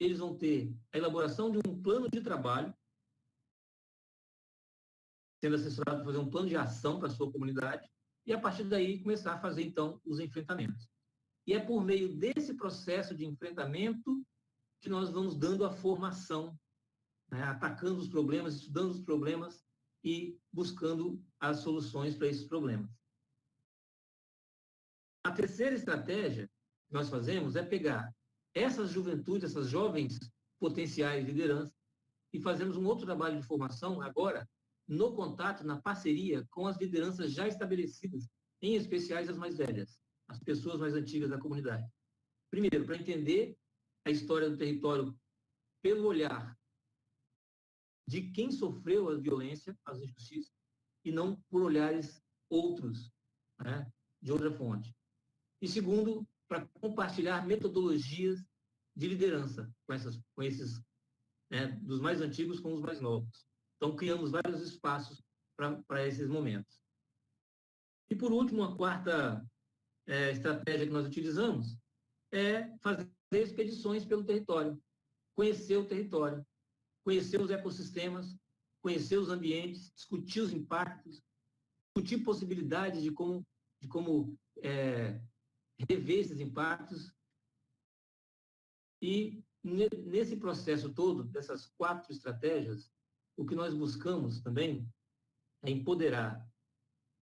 Speaker 3: eles vão ter a elaboração de um plano de trabalho, sendo assessorado para fazer um plano de ação para a sua comunidade, e a partir daí começar a fazer, então, os enfrentamentos. E é por meio desse processo de enfrentamento que nós vamos dando a formação, né, atacando os problemas, estudando os problemas e buscando as soluções para esses problemas. A terceira estratégia que nós fazemos é pegar essas juventudes, essas jovens potenciais lideranças, e fazemos um outro trabalho de formação agora, no contato, na parceria com as lideranças já estabelecidas, em especiais as mais velhas, as pessoas mais antigas da comunidade. Primeiro, para entender a história do território pelo olhar de quem sofreu a violência, as injustiças, e não por olhares outros, né, de outra fonte. E segundo, para compartilhar metodologias de liderança com esses, né, dos mais antigos com os mais novos. Então, criamos vários espaços para esses momentos. E, por último, a quarta estratégia que nós utilizamos é fazer expedições pelo território, conhecer o território, conhecer os ecossistemas, conhecer os ambientes, discutir os impactos, discutir possibilidades de como rever esses impactos. E nesse processo todo, dessas 4 estratégias, o que nós buscamos também é empoderar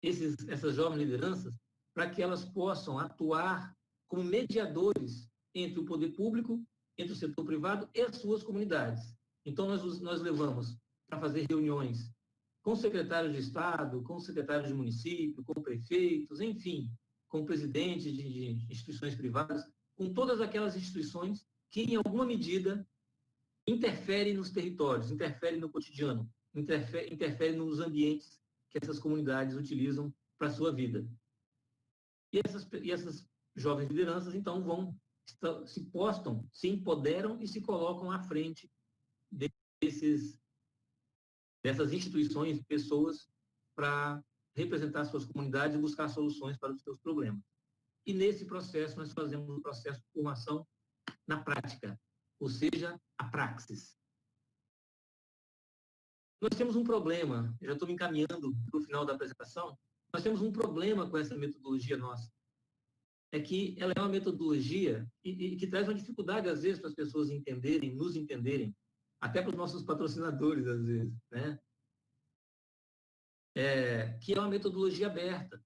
Speaker 3: essas jovens lideranças para que elas possam atuar como mediadores entre o poder público, entre o setor privado e as suas comunidades. Então, nós levamos para fazer reuniões com secretários de Estado, com secretários de município, com prefeitos, enfim, com presidentes de instituições privadas, com todas aquelas instituições que, em alguma medida, interferem nos territórios, interferem no cotidiano, interferem nos ambientes que essas comunidades utilizam para a sua vida. E essas jovens lideranças, então, se postam, se empoderam e se colocam à frente dessas instituições, pessoas, para representar suas comunidades e buscar soluções para os seus problemas. E nesse processo, nós fazemos um processo de formação na prática, ou seja, a praxis. Nós temos um problema, eu já estou me encaminhando para o final da apresentação, nós temos um problema com essa metodologia nossa. É que ela é uma metodologia que traz uma dificuldade, às vezes, para as pessoas entenderem, nos entenderem, até para os nossos patrocinadores, às vezes, né? Que é uma metodologia aberta.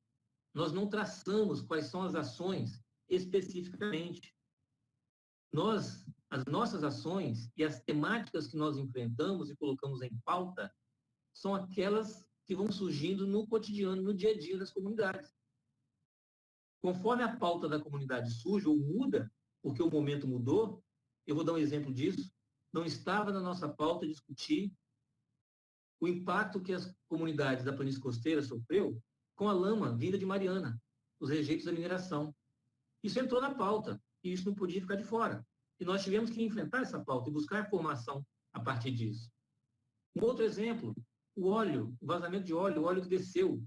Speaker 3: Nós não traçamos quais são as ações especificamente. As nossas ações e as temáticas que nós enfrentamos e colocamos em pauta são aquelas que vão surgindo no cotidiano, no dia a dia das comunidades. Conforme a pauta da comunidade surge ou muda, porque o momento mudou, eu vou dar um exemplo disso, não estava na nossa pauta discutir o impacto que as comunidades da planície costeira sofreu com a lama vinda de Mariana, os rejeitos da mineração. Isso entrou na pauta, e isso não podia ficar de fora. E nós tivemos que enfrentar essa pauta e buscar informação a partir disso. Um outro exemplo, o vazamento de óleo, o óleo que desceu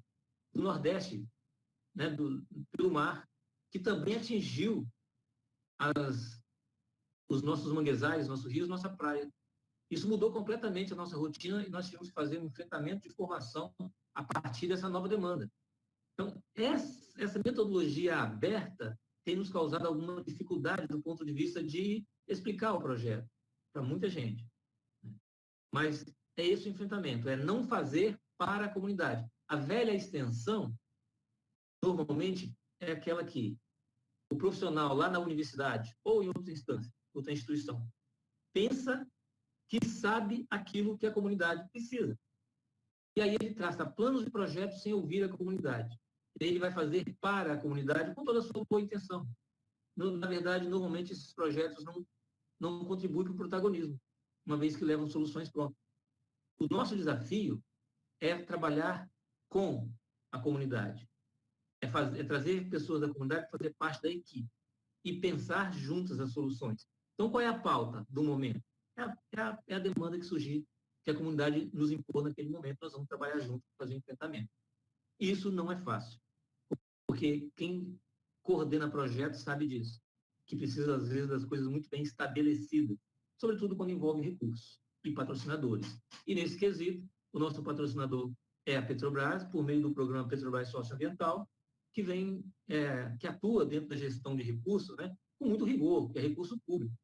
Speaker 3: do Nordeste, né, pelo mar, que também atingiu os nossos manguezais, nossos rios, nossa praia. Isso mudou completamente a nossa rotina e nós tivemos que fazer um enfrentamento de formação a partir dessa nova demanda. Então, essa metodologia aberta tem nos causado alguma dificuldade do ponto de vista de explicar o projeto para muita gente. Mas é esse o enfrentamento, é não fazer para a comunidade. A velha extensão, normalmente, é aquela que o profissional lá na universidade ou em outra instância, outra instituição, pensa que sabe aquilo que a comunidade precisa. E aí ele traça planos e projetos sem ouvir a comunidade. E ele vai fazer para a comunidade com toda a sua boa intenção. Na verdade, normalmente, esses projetos não contribuem para o protagonismo, uma vez que levam soluções prontas. O nosso desafio é trabalhar com a comunidade. É trazer pessoas da comunidade para fazer parte da equipe e pensar juntas as soluções. Então, qual é a pauta do momento? É a demanda que surgir, que a comunidade nos impor naquele momento, nós vamos trabalhar juntos para fazer o enfrentamento. Isso não é fácil, porque quem coordena projetos sabe disso, que precisa, às vezes, das coisas muito bem estabelecidas, sobretudo quando envolve recursos e patrocinadores. E, nesse quesito, o nosso patrocinador é a Petrobras, por meio do programa Petrobras Socioambiental, que atua dentro da gestão de recursos, né, com muito rigor, que é recurso público.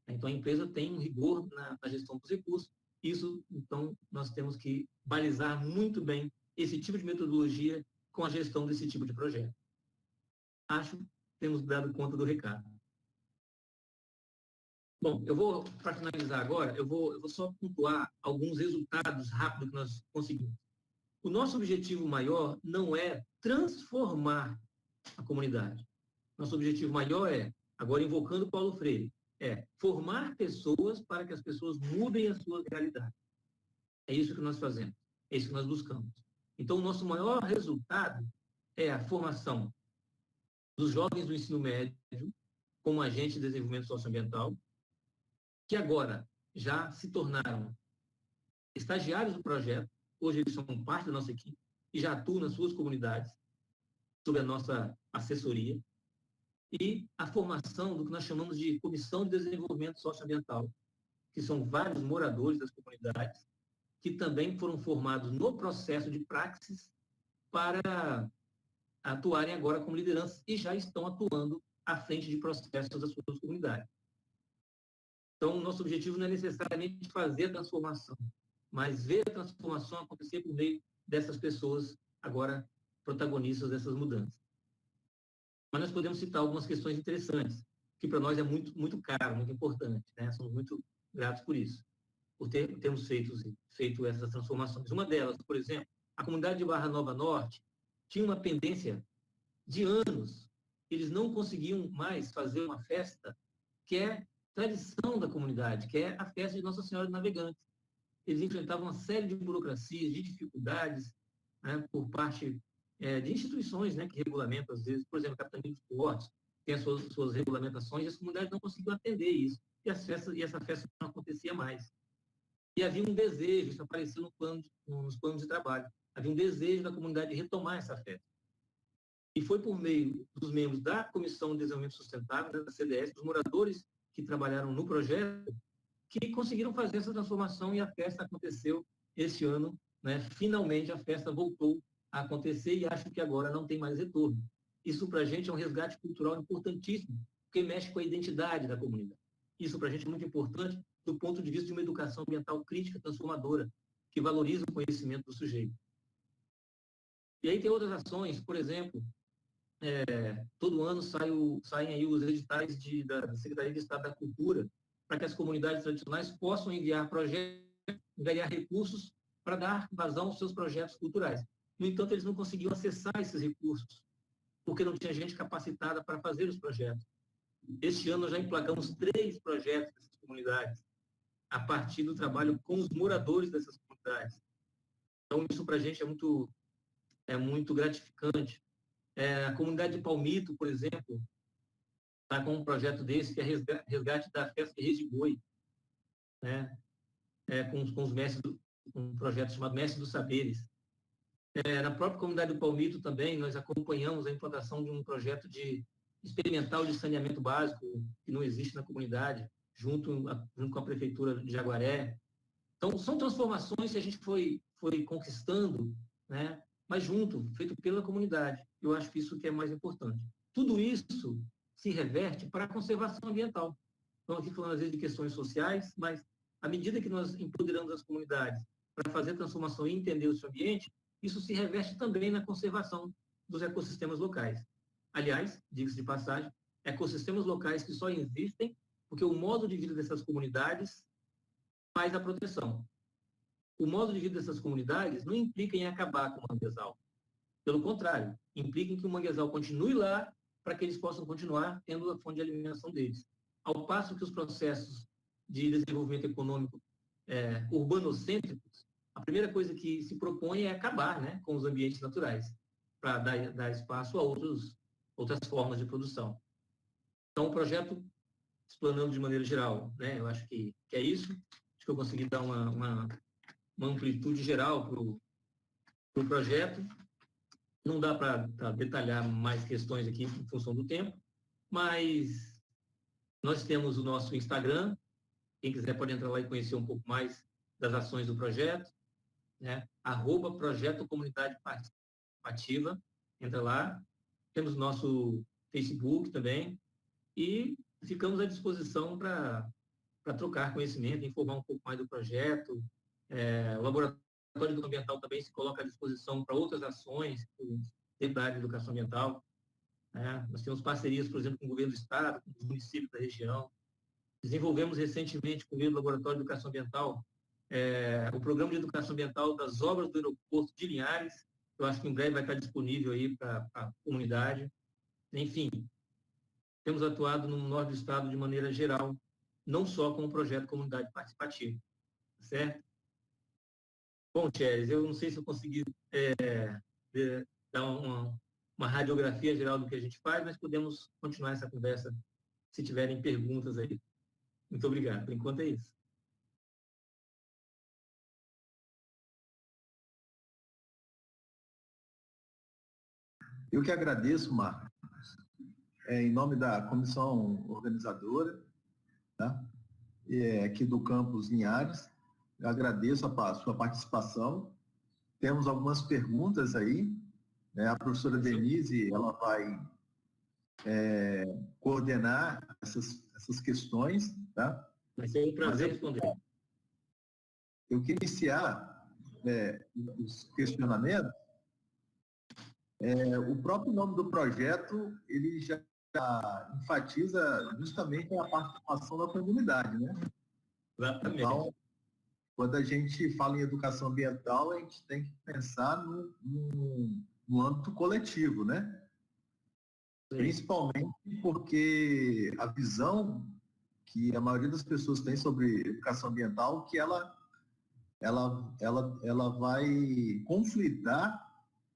Speaker 3: Então, a empresa tem um rigor na gestão dos recursos. Isso, então, nós temos que balizar muito bem esse tipo de metodologia com a gestão desse tipo de projeto. Acho que temos dado conta do recado. Bom, para finalizar agora, eu vou só pontuar alguns resultados rápidos que nós conseguimos. O nosso objetivo maior não é transformar a comunidade. Nosso objetivo maior é, agora invocando Paulo Freire, é formar pessoas para que as pessoas mudem as suas realidades. É isso que nós fazemos, é isso que nós buscamos. Então, o nosso maior resultado é a formação dos jovens do ensino médio como agentes de desenvolvimento socioambiental, que agora já se tornaram estagiários do projeto, hoje eles são parte da nossa equipe e já atuam nas suas comunidades, sob a nossa assessoria, e a formação do que nós chamamos de Comissão de Desenvolvimento Socioambiental, que são vários moradores das comunidades, que também foram formados no processo de praxis para atuarem agora como lideranças e já estão atuando à frente de processos das suas comunidades. Então, o nosso objetivo não é necessariamente fazer a transformação, mas ver a transformação acontecer por meio dessas pessoas agora protagonistas dessas mudanças. Mas nós podemos citar algumas questões interessantes, que para nós é muito, muito caro, muito importante, né? Somos muito gratos por isso, por termos feito essas transformações. Uma delas, por exemplo, a comunidade de Barra Nova Norte tinha uma pendência de anos. Eles não conseguiam mais fazer uma festa que é tradição da comunidade, que é a festa de Nossa Senhora de Navegantes. Eles enfrentavam uma série de burocracias, de dificuldades, né, por parte de instituições, né, que regulamentam, às vezes, por exemplo, a Capitania dos Portos, tem as suas regulamentações, e as comunidades não conseguiam atender isso. E essa festa não acontecia mais. E havia um desejo, isso apareceu nos planos de trabalho, havia um desejo da comunidade de retomar essa festa. E foi por meio dos membros da Comissão de Desenvolvimento Sustentável, da CDS, dos moradores que trabalharam no projeto, que conseguiram fazer essa transformação e a festa aconteceu esse ano, né? Finalmente a festa voltou a acontecer e acho que agora não tem mais retorno. Isso para a gente é um resgate cultural importantíssimo, porque mexe com a identidade da comunidade. Isso para a gente é muito importante do ponto de vista de uma educação ambiental crítica, transformadora, que valoriza o conhecimento do sujeito. E aí tem outras ações, por exemplo, todo ano saem aí os editais da Secretaria de Estado da Cultura para que as comunidades tradicionais possam enviar projetos, enviar recursos para dar vazão aos seus projetos culturais. No entanto, eles não conseguiam acessar esses recursos, porque não tinha gente capacitada para fazer os projetos. Este ano, nós já emplacamos 3 projetos dessas comunidades, a partir do trabalho com os moradores dessas comunidades. Então, isso para a gente é muito gratificante. A comunidade de Palmito, por exemplo, está com um projeto desse, que é resgate da festa de Reis de Boi, né? Com os mestres, um projeto chamado Mestres dos Saberes. Na própria comunidade do Palmito também, nós acompanhamos a implantação de um projeto experimental de saneamento básico, que não existe na comunidade, junto com a Prefeitura de Jaguaré. Então, são transformações que a gente foi conquistando, né? Mas feito pela comunidade. Eu acho que isso que é mais importante. Tudo isso se reverte para a conservação ambiental. Estamos aqui falando, às vezes, de questões sociais, mas à medida que nós empoderamos as comunidades para fazer transformação e entender o seu ambiente, isso se reverte também na conservação dos ecossistemas locais. Aliás, diga-se de passagem, ecossistemas locais que só existem porque o modo de vida dessas comunidades faz a proteção. O modo de vida dessas comunidades não implica em acabar com o manguezal. Pelo contrário, implica em que o manguezal continue lá para que eles possam continuar tendo a fonte de alimentação deles. Ao passo que os processos de desenvolvimento econômico urbanocêntricos, a primeira coisa que se propõe é acabar, né, com os ambientes naturais, para dar espaço a outras formas de produção. Então, o projeto, explanando de maneira geral, né, eu acho que é isso. Acho que eu consegui dar uma amplitude geral para o projeto. Não dá para detalhar mais questões aqui em função do tempo, mas nós temos o nosso Instagram. Quem quiser pode entrar lá e conhecer um pouco mais das ações do projeto, né? @Projeto Comunidade Participativa. Entra lá. Temos o nosso Facebook também. E ficamos à disposição para trocar conhecimento, informar um pouco mais do projeto. O Laboratório Ambiental também se coloca à disposição para outras ações dentro da área de educação ambiental. Nós temos parcerias, por exemplo, com o governo do estado, com os municípios da região. Desenvolvemos recentemente, com o meio do Laboratório de Educação Ambiental, o Programa de Educação Ambiental das obras do aeroporto de Linhares. Eu acho que em breve vai estar disponível aí para a comunidade. Enfim, temos atuado no norte do estado de maneira geral, não só com o projeto Comunidade Participativa, certo? Bom, Thierry, eu não sei se eu consegui dar uma radiografia geral do que a gente faz, mas podemos continuar essa conversa se tiverem perguntas aí. Muito obrigado. Por enquanto é isso.
Speaker 2: Eu que agradeço, Marcos, em nome da comissão organizadora, tá? Aqui do campus Linhares. Eu agradeço a sua participação. Temos algumas perguntas aí, né? A professora Denise, ela vai coordenar essas questões, tá?
Speaker 3: Vai ser um prazer responder.
Speaker 2: Eu queria iniciar os questionamentos. O próprio nome do projeto, ele já enfatiza justamente a participação da comunidade, né?
Speaker 3: Exatamente.
Speaker 2: Então, quando a gente fala em educação ambiental, a gente tem que pensar no âmbito coletivo, né? Sim. Principalmente porque a visão que a maioria das pessoas tem sobre educação ambiental, que ela vai conflitar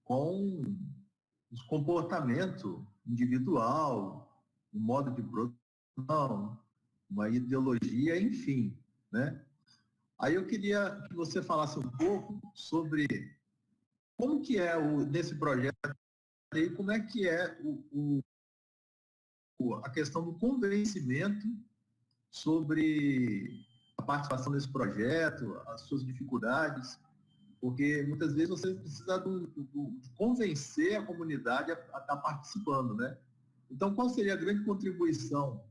Speaker 2: com o comportamento individual, o modo de produção, uma ideologia, enfim, né? Aí eu queria que você falasse um pouco sobre como que é nesse projeto aí, como é que é a questão do convencimento sobre a participação nesse projeto, as suas dificuldades, porque muitas vezes você precisa de convencer a comunidade a estar participando, né? Então, qual seria a grande contribuição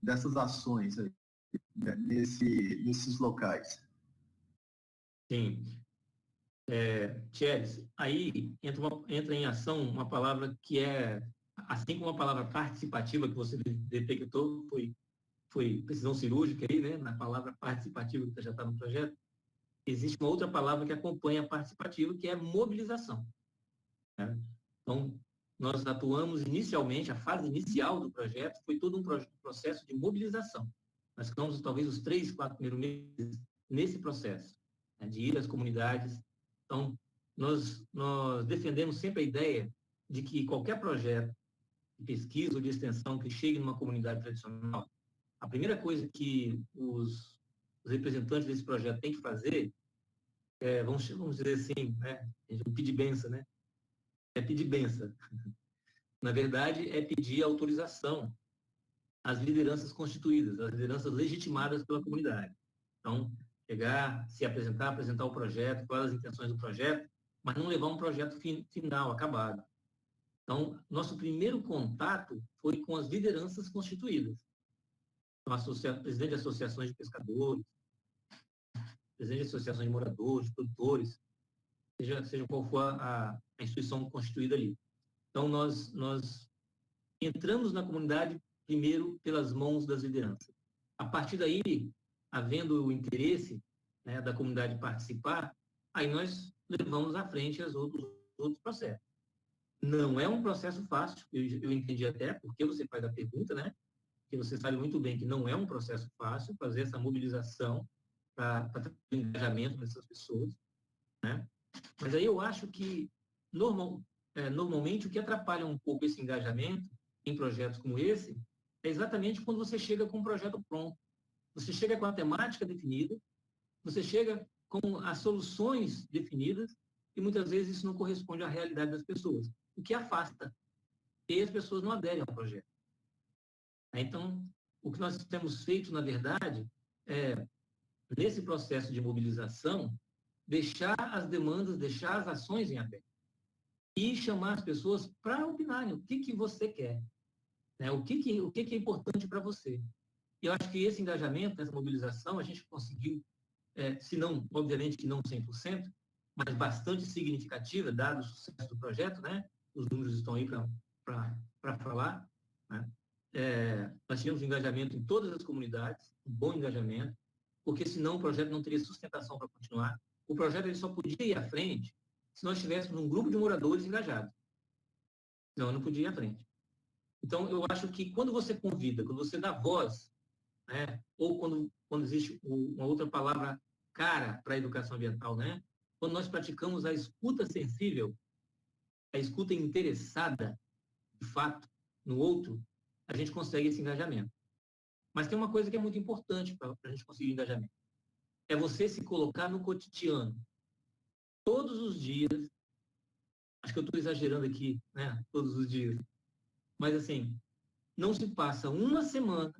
Speaker 2: dessas ações aí, né, nesses locais?
Speaker 3: Sim. Thierry, aí entra em ação uma palavra que assim como a palavra participativa que você detectou, foi precisão cirúrgica aí, né, na palavra participativa que já está no projeto, existe uma outra palavra que acompanha a participativa, que é mobilização. Né? Então, nós atuamos inicialmente, a fase inicial do projeto foi todo um processo de mobilização. Nós ficamos talvez os 3, 4 primeiros meses nesse processo, né, de ir às comunidades. Então, nós defendemos sempre a ideia de que qualquer projeto de pesquisa ou de extensão que chegue numa comunidade tradicional, a primeira coisa que os representantes desse projeto têm que fazer vamos dizer assim, né? Pedir benção, né? É pedir benção. Na verdade, é pedir autorização às lideranças constituídas, às lideranças legitimadas pela comunidade. Então, chegar, se apresentar o projeto, quais as intenções do projeto, mas não levar um projeto final, acabado. Então, nosso primeiro contato foi com as lideranças constituídas. Então, presidente de associações de pescadores, presidente de associações de moradores, produtores, seja qual for a instituição constituída ali. Então, nós entramos na comunidade primeiro pelas mãos das lideranças. A partir daí, havendo o interesse, né, da comunidade participar, aí nós levamos à frente os outros processos. Não é um processo fácil, eu entendi até porque você faz a pergunta, né? Que você sabe muito bem que não é um processo fácil fazer essa mobilização para ter engajamento dessas pessoas, né? Mas aí eu acho que, normalmente, o que atrapalha um pouco esse engajamento em projetos como esse é exatamente quando você chega com um projeto pronto. Você chega com a temática definida, você chega com as soluções definidas e muitas vezes isso não corresponde à realidade das pessoas, o que afasta. E as pessoas não aderem ao projeto. Então, o que nós temos feito, na verdade, nesse processo de mobilização, deixar as demandas, deixar as ações em aberto. E chamar as pessoas para opinarem o que você quer, né? O que é importante para você. E eu acho que esse engajamento, essa mobilização, a gente conseguiu, se não, obviamente que não 100%, mas bastante significativa, dado o sucesso do projeto, né? Os números estão aí para falar, né? Nós nós tivemos engajamento em todas as comunidades, um bom engajamento, porque senão o projeto não teria sustentação para continuar. O projeto ele só podia ir à frente se nós tivéssemos um grupo de moradores engajados. Não, não podia ir à frente. Então, eu acho que quando você convida, quando você dá voz, né, ou quando existe uma outra palavra cara para a educação ambiental, né, quando nós praticamos a escuta sensível, a escuta interessada, de fato, no outro, a gente consegue esse engajamento. Mas tem uma coisa que é muito importante para a gente conseguir engajamento. É você se colocar no cotidiano. Todos os dias, acho que eu estou exagerando aqui, né? Todos os dias. Mas, assim, não se passa uma semana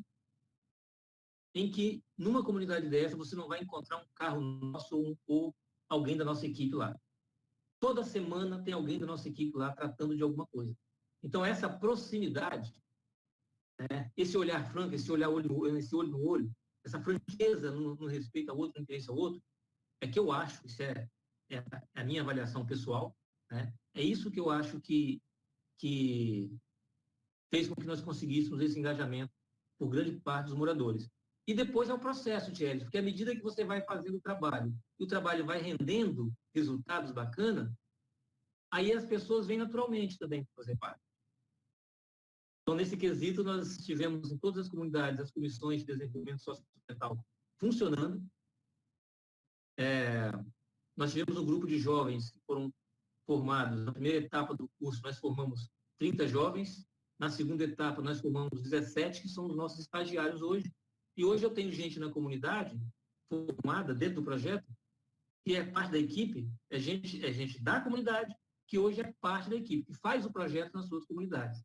Speaker 3: em que, numa comunidade dessa, você não vai encontrar um carro nosso ou alguém da nossa equipe lá. Toda semana tem alguém da nossa equipe lá tratando de alguma coisa. Então, essa proximidade, né, esse olhar franco, esse olho no olho, essa franqueza no respeito ao outro, no interesse ao outro, é que eu acho, isso é a minha avaliação pessoal, né, é isso que eu acho que fez com que nós conseguíssemos esse engajamento por grande parte dos moradores. E depois é o processo, Thierry, porque à medida que você vai fazendo o trabalho, e o trabalho vai rendendo resultados bacanas, aí as pessoas vêm naturalmente também fazer parte. Então, nesse quesito, nós tivemos em todas as comunidades as comissões de desenvolvimento socioambiental funcionando. Nós tivemos um grupo de jovens que foram formados. Na primeira etapa do curso, nós formamos 30 jovens. Na segunda etapa, nós formamos 17, que são os nossos estagiários hoje. E hoje eu tenho gente na comunidade formada dentro do projeto, que é parte da equipe, é gente da comunidade, que hoje é parte da equipe, que faz o projeto nas suas comunidades.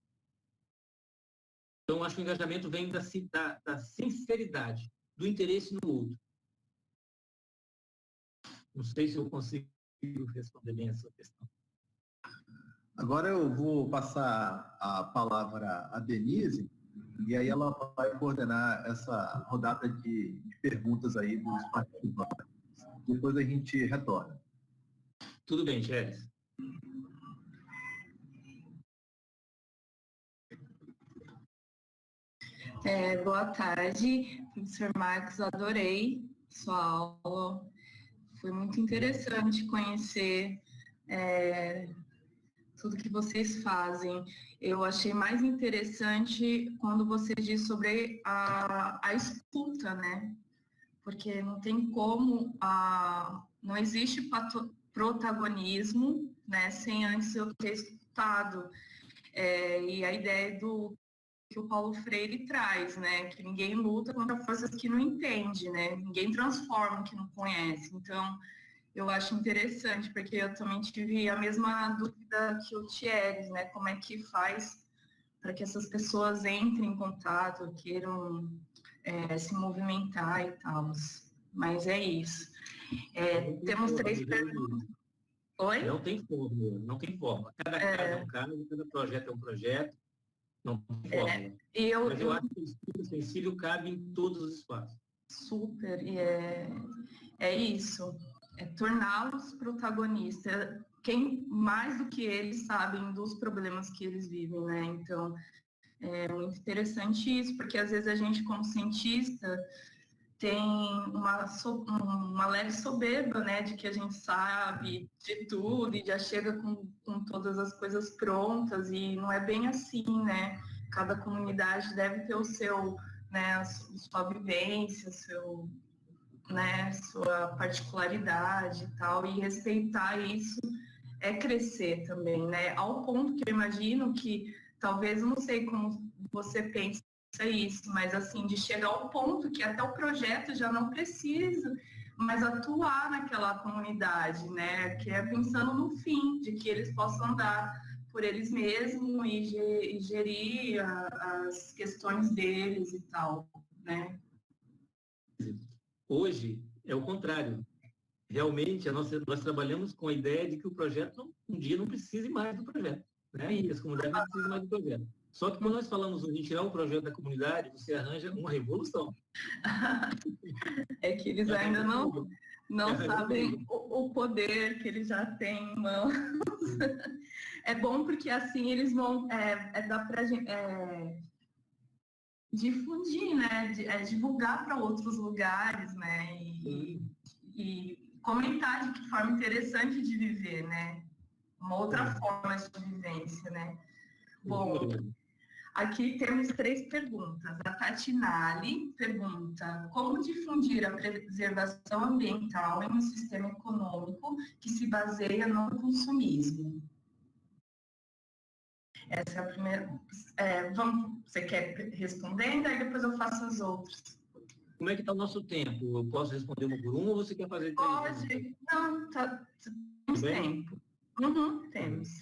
Speaker 3: Então, acho que o engajamento vem da sinceridade, do interesse no outro. Não sei se eu consigo responder bem essa questão.
Speaker 2: Agora eu vou passar a palavra à Denise, e aí ela vai coordenar essa rodada de perguntas aí dos participantes. Depois a gente retorna.
Speaker 3: Tudo bem, Thierry.
Speaker 1: Boa tarde, professor Marcos, adorei sua aula. Foi muito interessante conhecer tudo que vocês fazem. Eu achei mais interessante quando você diz sobre a escuta, né? Porque não tem como, não existe protagonismo, né, sem antes eu ter escutado. E a ideia que o Paulo Freire traz, né, que ninguém luta contra forças que não entende, né, ninguém transforma o que não conhece. Então, eu acho interessante, porque eu também tive a mesma dúvida que o Thierry, né, como é que faz para que essas pessoas entrem em contato, queiram se movimentar e tal. Mas é isso. Temos 3 perguntas. Oi?
Speaker 3: Não tem fórmula, não tem forma. Cada caso é um caso, cada projeto é um projeto. Não tem fórmula. Mas eu acho que o estudo sensível cabe em todos os espaços.
Speaker 1: Super, e é isso. É torná-los protagonistas. Quem mais do que eles sabem dos problemas que eles vivem, né? Então, é muito interessante isso, porque às vezes a gente, como cientista, tem uma leve soberba, né, de que a gente sabe de tudo e já chega com todas as coisas prontas, e não é bem assim, né? Cada comunidade deve ter o seu, né, sua vivência, sua particularidade e tal, e respeitar isso é crescer também, né? Ao ponto que eu imagino que, talvez, eu não sei como você pensa isso, mas assim, de chegar ao ponto que até o projeto já não precisa mais atuar naquela comunidade, né? Que é pensando no fim, de que eles possam andar por eles mesmos e gerir as questões deles e tal, né?
Speaker 3: Hoje é o contrário. Realmente, nós trabalhamos com a ideia de que o projeto um dia não precise mais do projeto, né? E as comunidades não precisam mais do projeto. Só que quando nós falamos em tirar o projeto da comunidade, você arranja uma revolução.
Speaker 1: É que eles ainda não sabem o poder que eles já têm em mãos. É bom porque assim eles vão, dá pra gente, difundir, né? Divulgar para outros lugares, né? E comentar de que forma interessante de viver, né? Uma outra forma de vivência, né? Bom, aqui temos 3 perguntas. A Tatinali pergunta: como difundir a preservação ambiental em um sistema econômico que se baseia no consumismo? Essa é a primeira. Você quer respondendo? Aí depois eu faço as outras.
Speaker 3: Como é que está o nosso tempo? Eu posso responder uma por uma ou você quer fazer 3?
Speaker 1: Pode. Não, temos tempo. Temos.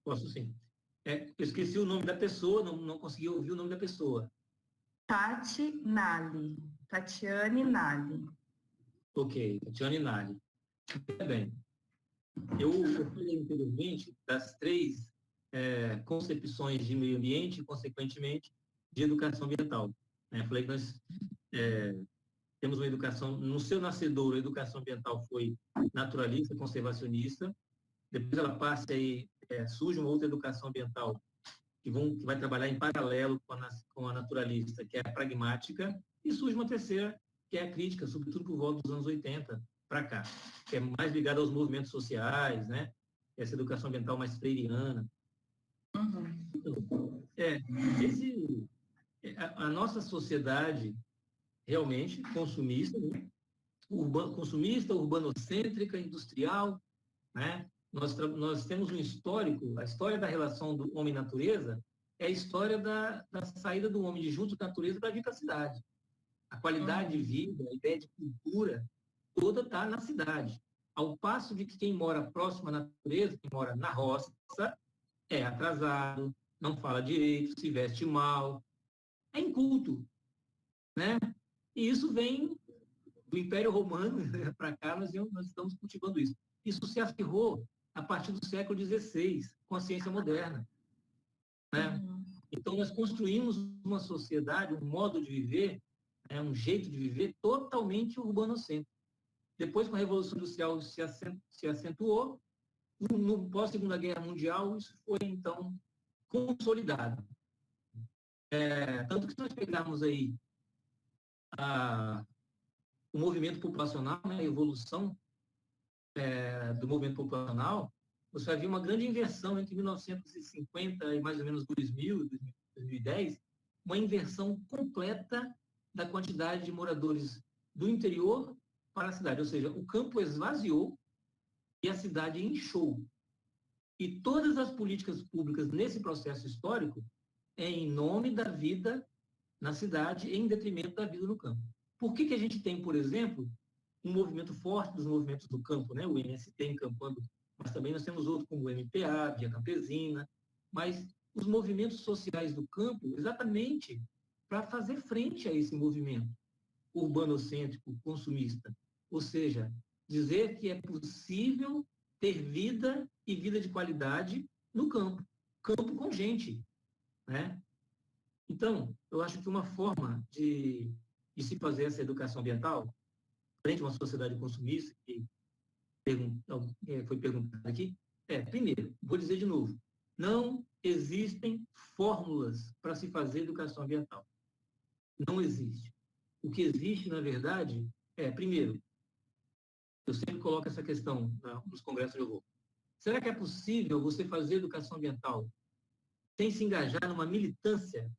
Speaker 3: Posso sim. Eu esqueci o nome da pessoa, não consegui ouvir o nome da pessoa.
Speaker 1: Tatinali. Tatiane Nali.
Speaker 3: Ok, Tatiane Nali. Bem, eu falei anteriormente das 3 concepções de meio ambiente e, consequentemente, de educação ambiental. Falei que nós temos uma educação, no seu nascedouro, a educação ambiental foi naturalista, conservacionista. Depois ela passa e surge uma outra educação ambiental que vai trabalhar em paralelo com a naturalista, que é a pragmática, e surge uma terceira, que é a crítica, sobretudo por volta dos anos 80 para cá, que é mais ligada aos movimentos sociais, né? Essa educação ambiental mais freiriana. Então, a nossa sociedade realmente consumista, né? Consumista, urbanocêntrica, industrial, né? Nós temos um histórico, a história da relação do homem e natureza é a história da saída do homem de junto da natureza para vir para a cidade. A qualidade de vida, a ideia de cultura, toda está na cidade. Ao passo de que quem mora próximo à natureza, quem mora na roça, é atrasado, não fala direito, se veste mal, é inculto, né? E isso vem do Império Romano para cá, nós estamos cultivando isso. Isso se acirrou a partir do século XVI, com a ciência moderna, né? Então, nós construímos uma sociedade, um modo de viver, um jeito de viver totalmente urbanocêntrico. Depois, com a Revolução Industrial, se acentuou. No pós-Segunda Guerra Mundial, isso foi, então, consolidado. Tanto que se nós pegarmos aí o movimento populacional, né, a evolução do movimento populacional, você vai ver uma grande inversão entre 1950 e mais ou menos 2000, 2010, uma inversão completa da quantidade de moradores do interior para a cidade. Ou seja, o campo esvaziou e a cidade inchou. E todas as políticas públicas nesse processo histórico é em nome da vida na cidade em detrimento da vida no campo. Por que a gente tem, por exemplo, um movimento forte dos movimentos do campo, né? O MST encampando, mas também nós temos outros como o MPA, Via Campesina, mas os movimentos sociais do campo, exatamente para fazer frente a esse movimento urbanocêntrico, consumista. Ou seja, dizer que é possível ter vida e vida de qualidade no campo, campo com gente, né? Então, eu acho que uma forma de se fazer essa educação ambiental, frente a uma sociedade consumista, que foi perguntado aqui, primeiro, vou dizer de novo, não existem fórmulas para se fazer educação ambiental. Não existe. O que existe, na verdade, primeiro, eu sempre coloco essa questão nos congressos que eu vou. Será que é possível você fazer educação ambiental sem se engajar numa militância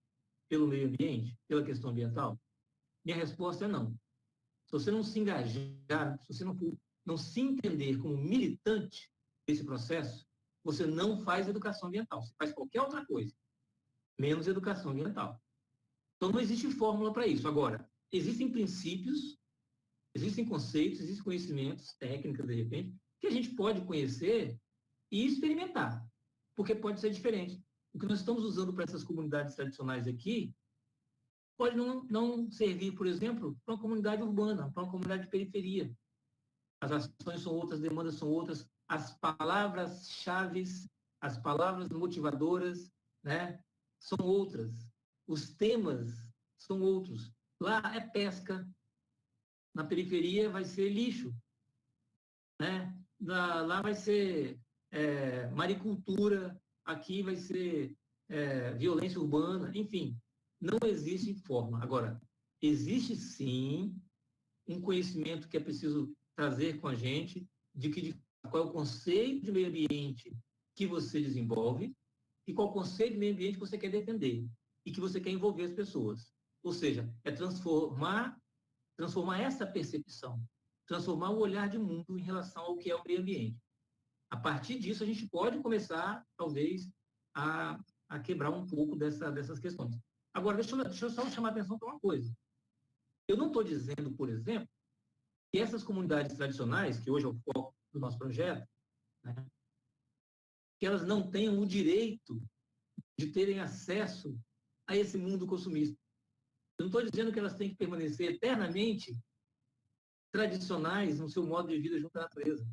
Speaker 3: pelo meio ambiente, pela questão ambiental? Minha resposta é não. Se você não se engajar, se você não se entender como militante desse processo, você não faz educação ambiental. Você faz qualquer outra coisa, menos educação ambiental. Então, não existe fórmula para isso. Agora, existem princípios, existem conceitos, existem conhecimentos, técnicas, de repente, que a gente pode conhecer e experimentar, porque pode ser diferente. O que nós estamos usando para essas comunidades tradicionais aqui pode não servir, por exemplo, para uma comunidade urbana, para uma comunidade de periferia. As ações são outras, as demandas são outras, as palavras-chave, as palavras motivadoras, né, são outras. Os temas são outros. Lá é pesca, na periferia vai ser lixo, né? Lá vai ser maricultura, aqui vai ser violência urbana, enfim. não existe forma. Agora, existe sim um conhecimento que é preciso trazer com a gente qual é o conceito de meio ambiente que você desenvolve e qual o conceito de meio ambiente que você quer defender e que você quer envolver as pessoas. Ou seja, é transformar essa percepção, transformar o olhar de mundo em relação ao que é o meio ambiente. A partir disso, a gente pode começar, talvez, a quebrar um pouco dessas questões. Agora, deixa eu só chamar a atenção para uma coisa. Eu não estou dizendo, por exemplo, que essas comunidades tradicionais, que hoje é o foco do nosso projeto, né, que elas não tenham o direito de terem acesso a esse mundo consumista. Eu não estou dizendo que elas têm que permanecer eternamente tradicionais no seu modo de vida junto à natureza.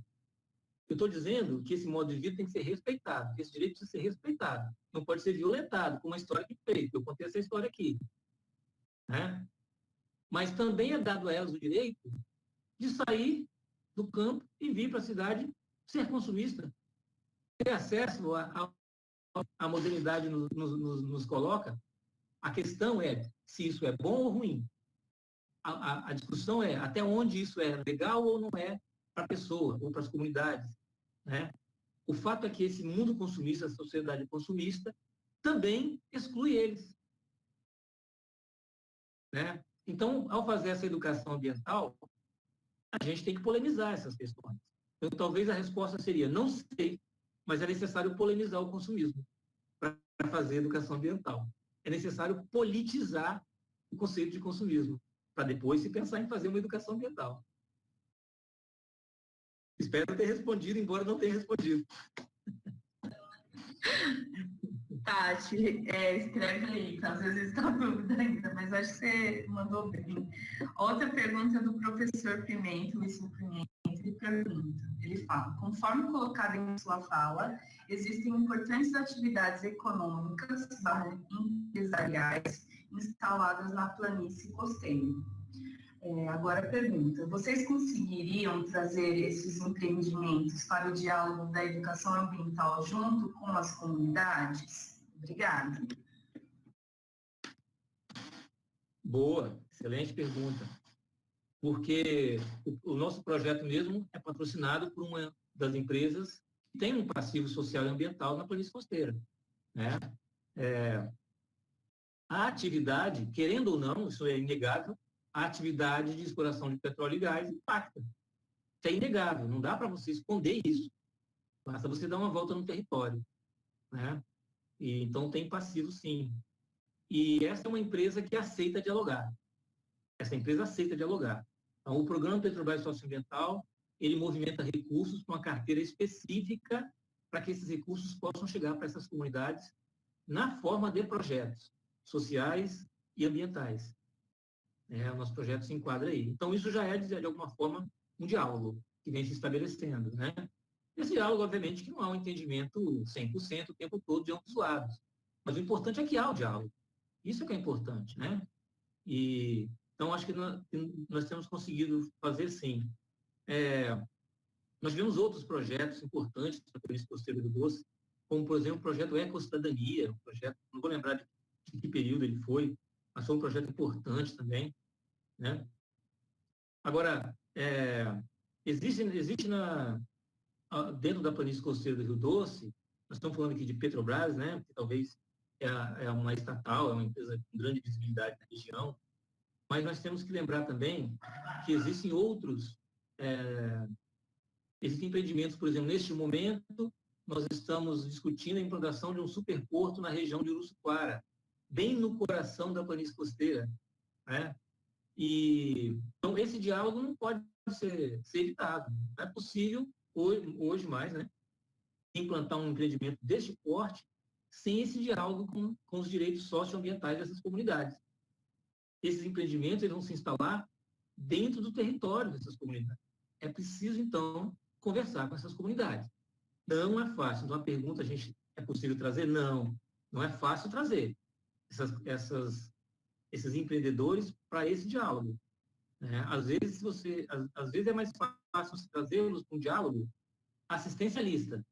Speaker 3: Eu estou dizendo que esse modo de vida tem que ser respeitado, que esse direito precisa ser respeitado. Não pode ser violentado, como a história que fez. Eu contei essa história aqui. Né? Mas também é dado a elas o direito de sair do campo e vir para a cidade ser consumista. Ter acesso à modernidade nos coloca. A questão é se isso é bom ou ruim. A discussão é até onde isso é legal ou não é para a pessoa ou para as comunidades. Né? O fato é que esse mundo consumista, a sociedade consumista, também exclui eles. Né? Então, ao fazer essa educação ambiental, a gente tem que polemizar essas questões. Então, talvez a resposta seria, não sei, mas é necessário polemizar o consumismo para fazer educação ambiental. É necessário politizar o conceito de consumismo, para depois se pensar em fazer uma educação ambiental. Espero ter respondido, embora não tenha respondido.
Speaker 1: Tati, escreve aí, que às vezes está dúvida ainda, mas acho que você mandou bem. Outra pergunta do professor Pimenta, Luiz Pimenta, ele fala, conforme colocado em sua fala, existem importantes atividades econômicas, empresariais, instaladas na planície costeira. Agora a pergunta, vocês conseguiriam trazer esses empreendimentos para o diálogo da educação ambiental junto com as comunidades? Obrigada.
Speaker 3: Boa, excelente pergunta. Porque o nosso projeto mesmo é patrocinado por uma das empresas que tem um passivo social e ambiental na planície costeira. Né? A atividade, querendo ou não, isso é inegável, a atividade de exploração de petróleo e gás impacta. Isso é inegável, não dá para você esconder isso. Basta você dar uma volta no território. Né? E, então, tem passivo, sim. E essa é uma empresa que aceita dialogar. Essa empresa aceita dialogar. Então, o Programa Petrobras Socioambiental, ele movimenta recursos para uma carteira específica para que esses recursos possam chegar para essas comunidades na forma de projetos sociais e ambientais. O nosso projeto se enquadra aí. Então, isso já é, de alguma forma, um diálogo que vem se estabelecendo. Né? Esse diálogo, obviamente, que não há um entendimento 100% o tempo todo de ambos os lados. Mas o importante é que há o diálogo. Isso é que é importante. Né? Então, acho que nós temos conseguido fazer, sim. Nós tivemos outros projetos importantes para a planície costeira do Doce, como, por exemplo, o projeto Ecocidadania, um projeto, não vou lembrar de que período ele foi, mas foi um projeto importante também. Né? Agora, existe dentro da planície costeira do Rio Doce, nós estamos falando aqui de Petrobras, né, que talvez é uma estatal, é uma empresa com grande visibilidade na região, mas nós temos que lembrar também que existem existem empreendimentos, por exemplo, neste momento, nós estamos discutindo a implantação de um superporto na região de Uruçuquara, bem no coração da planície costeira. Né? Então, esse diálogo não pode ser evitado. Não é possível, hoje mais, né, implantar um empreendimento deste porte sem esse diálogo com os direitos socioambientais dessas comunidades. Esses empreendimentos eles vão se instalar dentro do território dessas comunidades. É preciso, então, conversar com essas comunidades. Não é fácil. Então, a pergunta, é possível trazer? Não, não é fácil trazer esses empreendedores para esse diálogo. Às vezes é mais fácil você trazê-los para um diálogo assistencialista.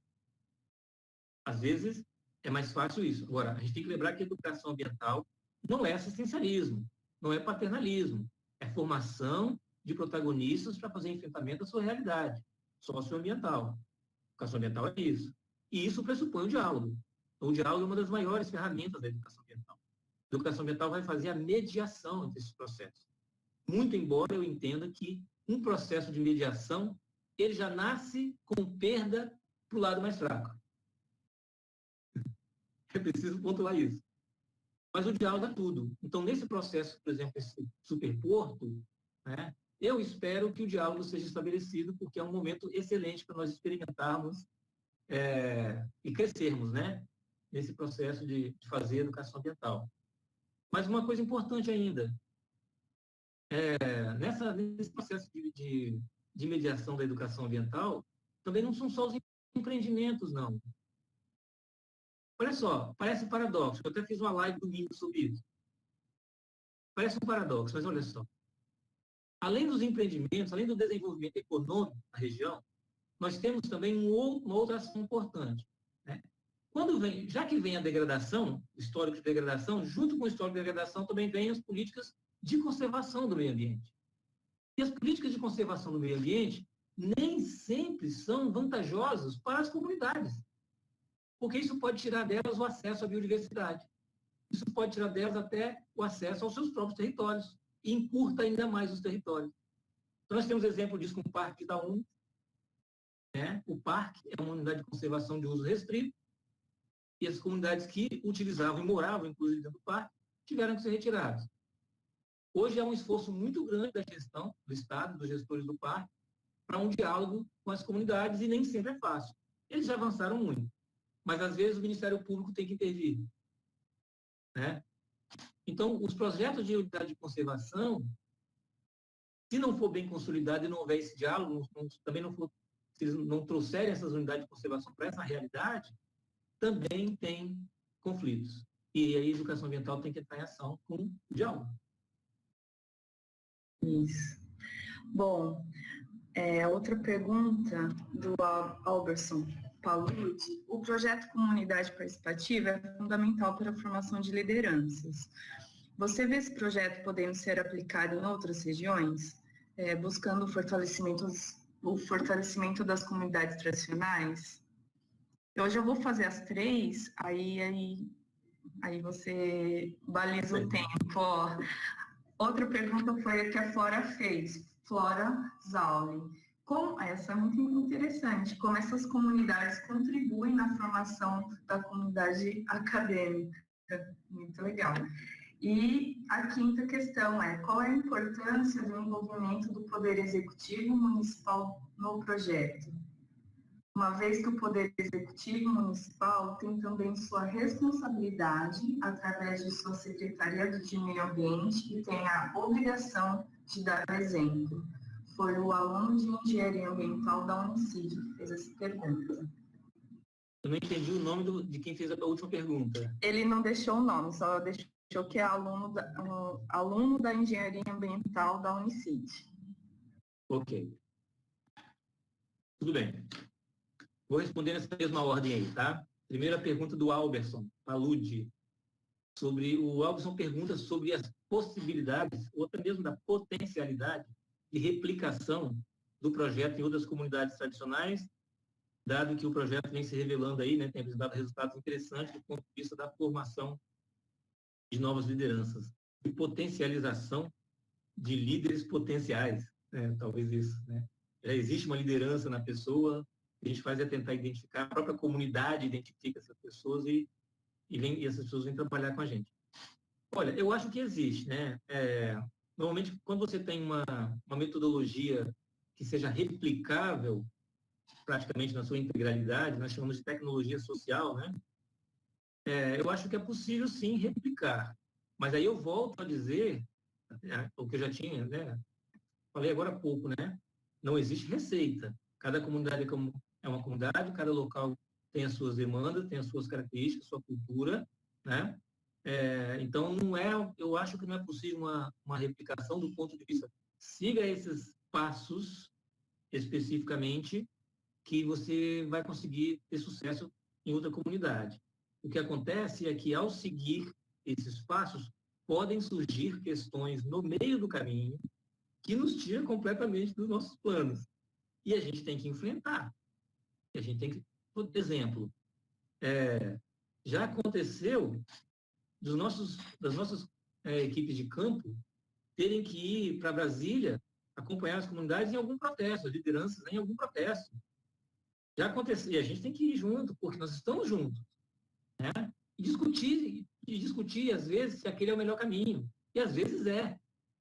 Speaker 3: Às vezes é mais fácil isso. Agora, a gente tem que lembrar que a educação ambiental não é assistencialismo, não é paternalismo, é formação de protagonistas para fazer enfrentamento da sua realidade socioambiental. Educação ambiental é isso. E isso pressupõe o diálogo. Então, o diálogo é uma das maiores ferramentas da educação ambiental. A educação ambiental vai fazer a mediação entre esses processos. Muito embora eu entenda que um processo de mediação, ele já nasce com perda para o lado mais fraco. É preciso pontuar isso. Mas o diálogo é tudo. Então, nesse processo, por exemplo, esse superporto, né, eu espero que o diálogo seja estabelecido, porque é um momento excelente para nós experimentarmos e crescermos, né, nesse processo de fazer educação ambiental. Mas uma coisa importante ainda, nesse processo de mediação da educação ambiental, também não são só os empreendimentos, não. Olha só, parece um paradoxo. Eu até fiz uma live domingo sobre isso. Parece um paradoxo, mas olha só. Além dos empreendimentos, além do desenvolvimento econômico da região, nós temos também uma outra ação importante, né? Já que vem a degradação, o histórico de degradação, junto com o histórico de degradação também vem as políticas de conservação do meio ambiente. E as políticas de conservação do meio ambiente nem sempre são vantajosas para as comunidades, porque isso pode tirar delas o acesso à biodiversidade. Isso pode tirar delas até o acesso aos seus próprios territórios e encurta ainda mais os territórios. Então, nós temos exemplo disso com o Parque de Itaúna, né? O parque é uma unidade de conservação de uso restrito, e as comunidades que utilizavam e moravam, inclusive, dentro do parque, tiveram que ser retiradas. Hoje há um esforço muito grande da gestão do Estado, dos gestores do parque, para um diálogo com as comunidades, e nem sempre é fácil. Eles já avançaram muito, mas às vezes o Ministério Público tem que intervir, né? Então, os projetos de unidade de conservação, se não for bem consolidado e não houver esse diálogo, também não for, se eles não trouxerem essas unidades de conservação para essa realidade, também tem conflitos. E aí a educação ambiental tem que entrar em ação com o diálogo.
Speaker 1: Isso. Bom, outra pergunta do Alberson Palude. O projeto Comunidade Participativa é fundamental para a formação de lideranças. Você vê esse projeto podendo ser aplicado em outras regiões, buscando o fortalecimento das comunidades tradicionais? Eu já vou fazer as 3, aí você baliza o tempo. Ó. Outra pergunta foi a que a Flora fez, Flora Zauli. Essa é muito interessante, como essas comunidades contribuem na formação da comunidade acadêmica. Muito legal. E a quinta questão qual é a importância do envolvimento do Poder Executivo Municipal no projeto? Uma vez que o Poder Executivo Municipal tem também sua responsabilidade, através de sua Secretaria de Meio Ambiente, e tem a obrigação de dar exemplo. Foi o aluno de Engenharia Ambiental da Unicid que fez essa pergunta.
Speaker 3: Eu não entendi o nome de quem fez a última pergunta.
Speaker 1: Ele não deixou o nome, só deixou que é aluno da Engenharia Ambiental da Unicid.
Speaker 3: Ok. Tudo bem. Vou responder nessa mesma ordem aí, tá? Primeira pergunta do Alberson Palude. O Alberson pergunta sobre as possibilidades, ou até mesmo da potencialidade de replicação do projeto em outras comunidades tradicionais, dado que o projeto vem se revelando aí, né, tem apresentado resultados interessantes do ponto de vista da formação de novas lideranças e potencialização de líderes potenciais, né, talvez isso, né? Já existe uma liderança na pessoa, o que a gente faz é tentar identificar, a própria comunidade identifica essas pessoas e essas pessoas vêm trabalhar com a gente. Olha, eu acho que existe, né? Normalmente, quando você tem uma metodologia que seja replicável, praticamente na sua integralidade, nós chamamos de tecnologia social, né? Eu acho que é possível, sim, replicar. Mas aí eu volto a dizer, o que eu já tinha, né? Falei agora há pouco, né? Não existe receita. Cada comunidade é uma comunidade, cada local tem as suas demandas, tem as suas características, sua cultura, né? Então, eu acho que não é possível uma replicação do ponto de vista, siga esses passos especificamente, que você vai conseguir ter sucesso em outra comunidade. O que acontece é que, ao seguir esses passos, podem surgir questões no meio do caminho que nos tiram completamente dos nossos planos. E a gente tem que enfrentar. A gente tem que, por exemplo, já aconteceu das nossas equipes de campo terem que ir para Brasília acompanhar as comunidades em algum protesto, as lideranças em algum protesto. Já aconteceu, e a gente tem que ir junto, porque nós estamos juntos, né? E discutir, às vezes, se aquele é o melhor caminho. E às vezes é,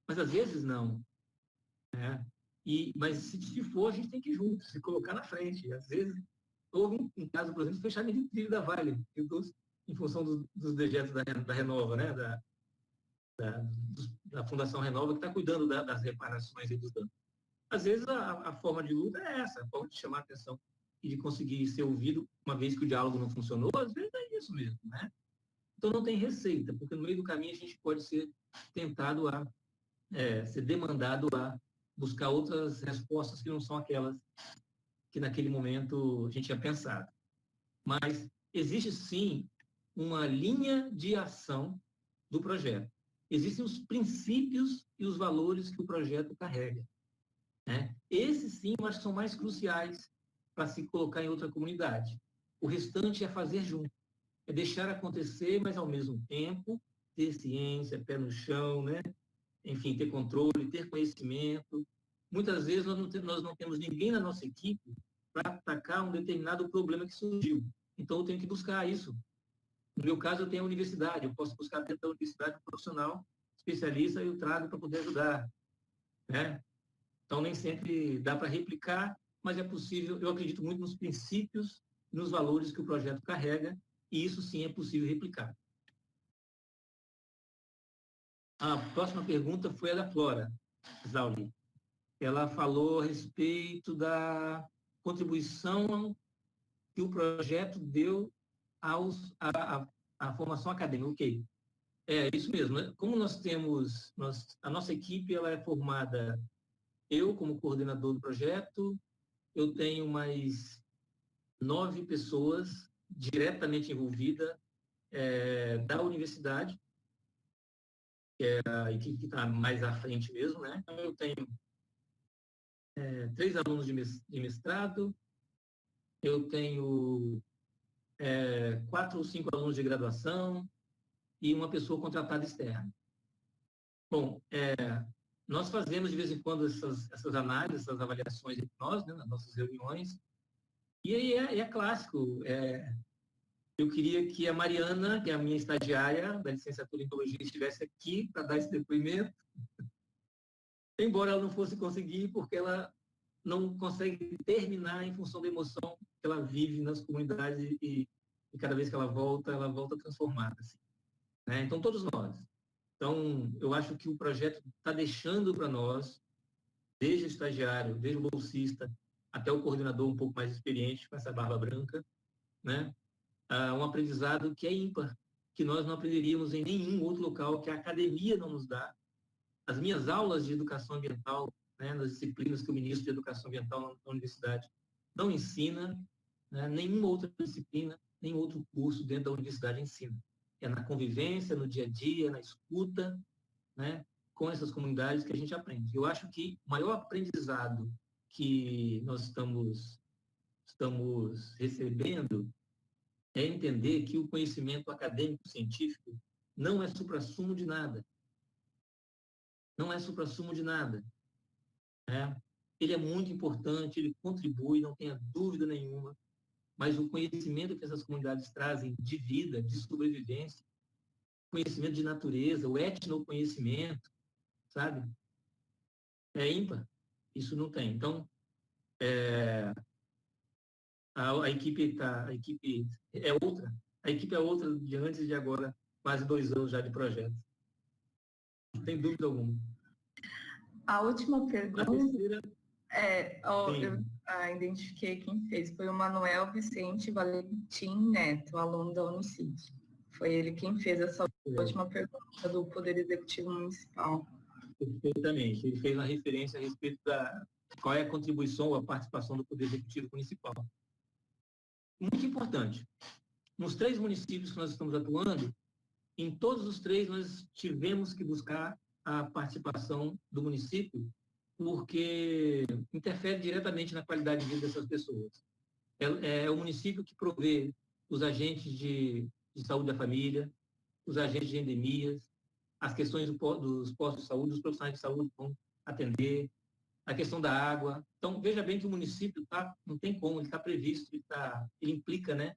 Speaker 3: mas às vezes não. Né? Mas se for, a gente tem que ir junto, se colocar na frente. E, às vezes, houve um caso, por exemplo, de fechamento de trilho da Vale, em função dos dejetos da Renova, né? Da Fundação Renova, que está cuidando das reparações e dos danos. Às vezes, a forma de luta é essa, a forma de chamar a atenção e de conseguir ser ouvido, uma vez que o diálogo não funcionou, às vezes é isso mesmo, né? Então, não tem receita, porque no meio do caminho a gente pode ser tentado ser demandado a buscar outras respostas que não são aquelas que naquele momento a gente tinha pensado. Mas existe, sim, uma linha de ação do projeto. Existem os princípios e os valores que o projeto carrega. Né? Esses, sim, eu acho que são mais cruciais para se colocar em outra comunidade. O restante é fazer junto. É deixar acontecer, mas, ao mesmo tempo, ter ciência, pé no chão, né? Enfim, ter controle, ter conhecimento. Muitas vezes nós não temos ninguém na nossa equipe para atacar um determinado problema que surgiu. Então, eu tenho que buscar isso. No meu caso, eu tenho a universidade. Eu posso buscar dentro da universidade um profissional, especialista, e eu trago para poder ajudar. Né? Então, nem sempre dá para replicar, mas é possível. Eu acredito muito nos princípios, nos valores que o projeto carrega, e isso, sim, é possível replicar. A próxima pergunta foi a da Flora Zauli. Ela falou a respeito da contribuição que o projeto deu à formação acadêmica. Ok, é isso mesmo. Né? Como a nossa equipe ela é formada, eu como coordenador do projeto, eu tenho mais 9 pessoas diretamente envolvidas da universidade, que é a equipe que está mais à frente mesmo, né? Então, eu tenho 3 alunos de mestrado, eu tenho 4 ou 5 alunos de graduação e uma pessoa contratada externa. Bom, nós fazemos de vez em quando essas análises, essas avaliações entre nós, né, nas nossas reuniões, e aí é clássico. Eu queria que a Mariana, que é a minha estagiária da licenciatura em Biologia, estivesse aqui para dar esse depoimento, embora ela não fosse conseguir, porque ela não consegue terminar em função da emoção que ela vive nas comunidades e cada vez que ela volta transformada. Assim, né? Então, todos nós. Então, eu acho que o projeto está deixando para nós, desde o estagiário, desde o bolsista, até o coordenador um pouco mais experiente, com essa barba branca, né? Um aprendizado que é ímpar, que nós não aprenderíamos em nenhum outro local, que a academia não nos dá. As minhas aulas de educação ambiental, né, nas disciplinas que eu ministro de educação ambiental na universidade, não ensina, né, nenhuma outra disciplina, nenhum outro curso dentro da universidade ensina. É na convivência, no dia a dia, na escuta, né, com essas comunidades que a gente aprende. Eu acho que o maior aprendizado que nós estamos recebendo é entender que o conhecimento acadêmico-científico não é suprassumo de nada. Não é suprassumo de nada. Né? Ele é muito importante, ele contribui, não tenha dúvida nenhuma, mas o conhecimento que essas comunidades trazem de vida, de sobrevivência, conhecimento de natureza, o etnoconhecimento, sabe? É ímpar. Isso não tem. Então, a equipe é outra. A equipe é outra de antes e de agora, quase 2 anos já de projeto. Não tem dúvida alguma.
Speaker 1: A última pergunta...
Speaker 3: A terceira...
Speaker 1: eu identifiquei quem fez. Foi o Manuel Vicente Valentim Neto, aluno da Unicid. Foi ele quem fez essa última pergunta do Poder Executivo Municipal.
Speaker 3: Perfeitamente. Ele fez uma referência a respeito da qual é a contribuição ou a participação do Poder Executivo Municipal. Muito importante. Nos 3 municípios que nós estamos atuando, Em todos os três, nós tivemos que buscar a participação do município, porque interfere diretamente na qualidade de vida dessas pessoas. É o município que provê os agentes de saúde da família, os agentes de endemias, as questões dos postos de saúde, dos profissionais de saúde que vão atender, a questão da água. Então, veja bem que o município não tem como, ele está previsto, ele implica, né,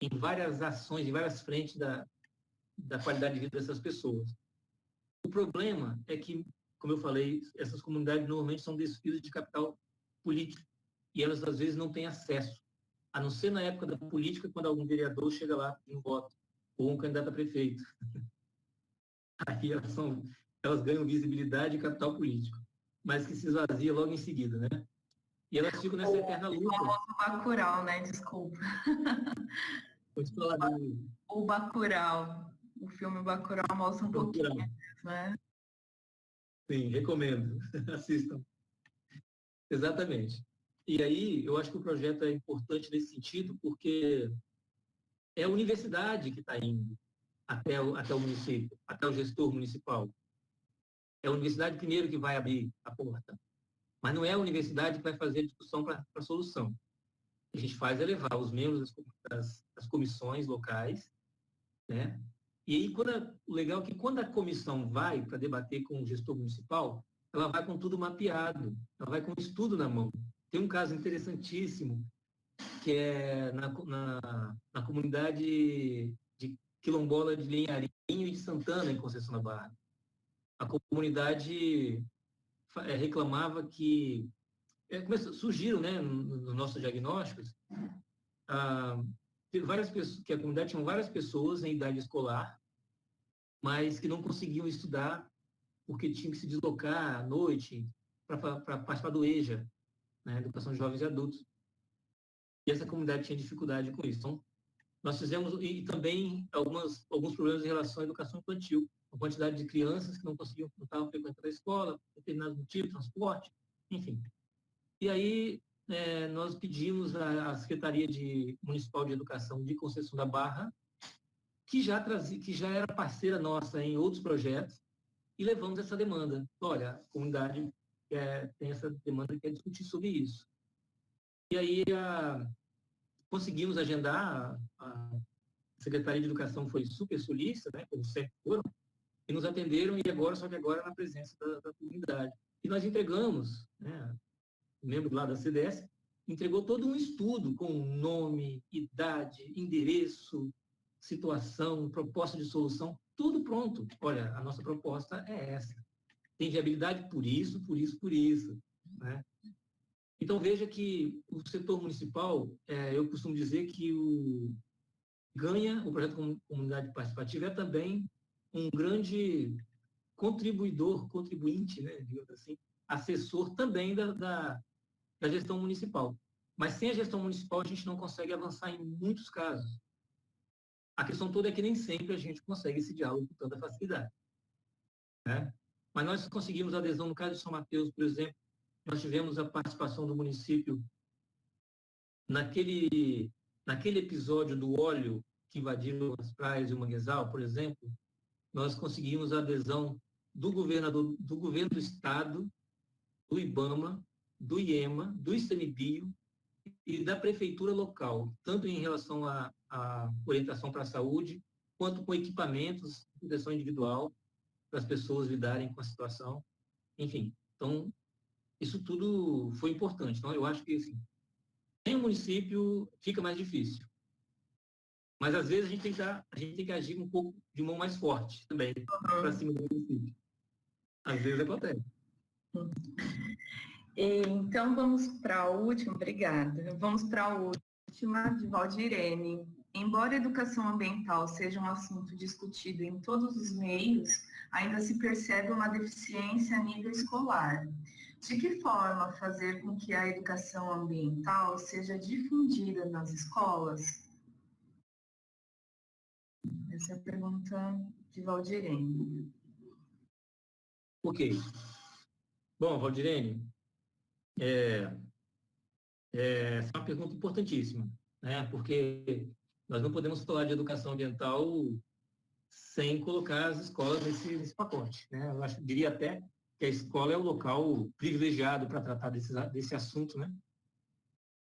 Speaker 3: em várias ações, em várias frentes da qualidade de vida dessas pessoas. O problema é que, como eu falei, essas comunidades normalmente são despidas de capital político e elas, às vezes, não têm acesso, a não ser na época da política, quando algum vereador chega lá e voto, ou um candidato a prefeito. Aí elas ganham visibilidade e capital político, mas que se esvazia logo em seguida, né? E elas ficam nessa eterna luta.
Speaker 1: O famoso Bacurau, né? Desculpa.
Speaker 3: Pode falar
Speaker 1: O Bacurau. O filme Bacurau mostra um pouquinho, né?
Speaker 3: Sim, recomendo. Assistam. Exatamente. E aí, eu acho que o projeto é importante nesse sentido, porque é a universidade que está indo até o município, até o gestor municipal. É a universidade primeiro que vai abrir a porta, mas não é a universidade que vai fazer a discussão para a solução. O que a gente faz é levar os membros das comissões locais, né? E aí, o legal é que quando a comissão vai para debater com o gestor municipal, ela vai com tudo mapeado, ela vai com o estudo na mão. Tem um caso interessantíssimo, que é na comunidade de quilombola de Linharinho e de Santana, em Conceição da Barra. A comunidade reclamava que surgiram, né, nos nossos diagnósticos, várias pessoas, que a comunidade tinha várias pessoas em idade escolar, mas que não conseguiam estudar porque tinham que se deslocar à noite para participar do EJA, né, Educação de Jovens e Adultos. E essa comunidade tinha dificuldade com isso. Então, nós fizemos, e também alguns problemas em relação à educação infantil, a quantidade de crianças que não estavam frequentando a escola, por determinados motivos, transporte, enfim. E aí, nós pedimos à Secretaria Municipal de Educação de Conceição da Barra, que já era parceira nossa em outros projetos, e levamos essa demanda. Olha, a comunidade tem essa demanda e quer discutir sobre isso. E aí, conseguimos agendar, a Secretaria de Educação foi super solícita, né, como sempre foram, e nos atenderam, só que agora na presença da comunidade. E nós entregamos, né, o membro lá da CDS, entregou todo um estudo com nome, idade, endereço, situação, proposta de solução, tudo pronto. Olha, a nossa proposta é essa. Tem viabilidade por isso, por isso, por isso, né? Então, veja que o setor municipal, eu costumo dizer que o projeto Comunidade Participativa é também um grande contribuinte, né, digamos assim, assessor também da gestão municipal. Mas sem a gestão municipal, a gente não consegue avançar em muitos casos. A questão toda é que nem sempre a gente consegue esse diálogo com tanta facilidade, né? Mas nós conseguimos adesão, no caso de São Mateus, por exemplo, nós tivemos a participação do município naquele episódio do óleo que invadiu as praias e o manguezal, por exemplo, nós conseguimos a adesão do governo do Estado, do IBAMA, do IEMA, do ICMBio e da prefeitura local, tanto em relação à orientação para a saúde, quanto com equipamentos de proteção individual para as pessoas lidarem com a situação. Enfim, então, isso tudo foi importante. Então, eu acho que, assim, sem o município fica mais difícil. Mas, às vezes, a gente tem que agir um pouco de mão mais forte também, para cima do município. Às vezes acontece.
Speaker 1: Então, vamos para a última, obrigada. Vamos para a última, de Valdirene. Embora a educação ambiental seja um assunto discutido em todos os meios, ainda se percebe uma deficiência a nível escolar. De que forma fazer com que a educação ambiental seja difundida nas escolas? Essa é a pergunta de Valdirene.
Speaker 3: Ok. Bom, Valdirene, essa é uma pergunta importantíssima, né? Porque nós não podemos falar de educação ambiental sem colocar as escolas nesse pacote, né? Eu diria até que a escola é o local privilegiado para tratar desse assunto, né?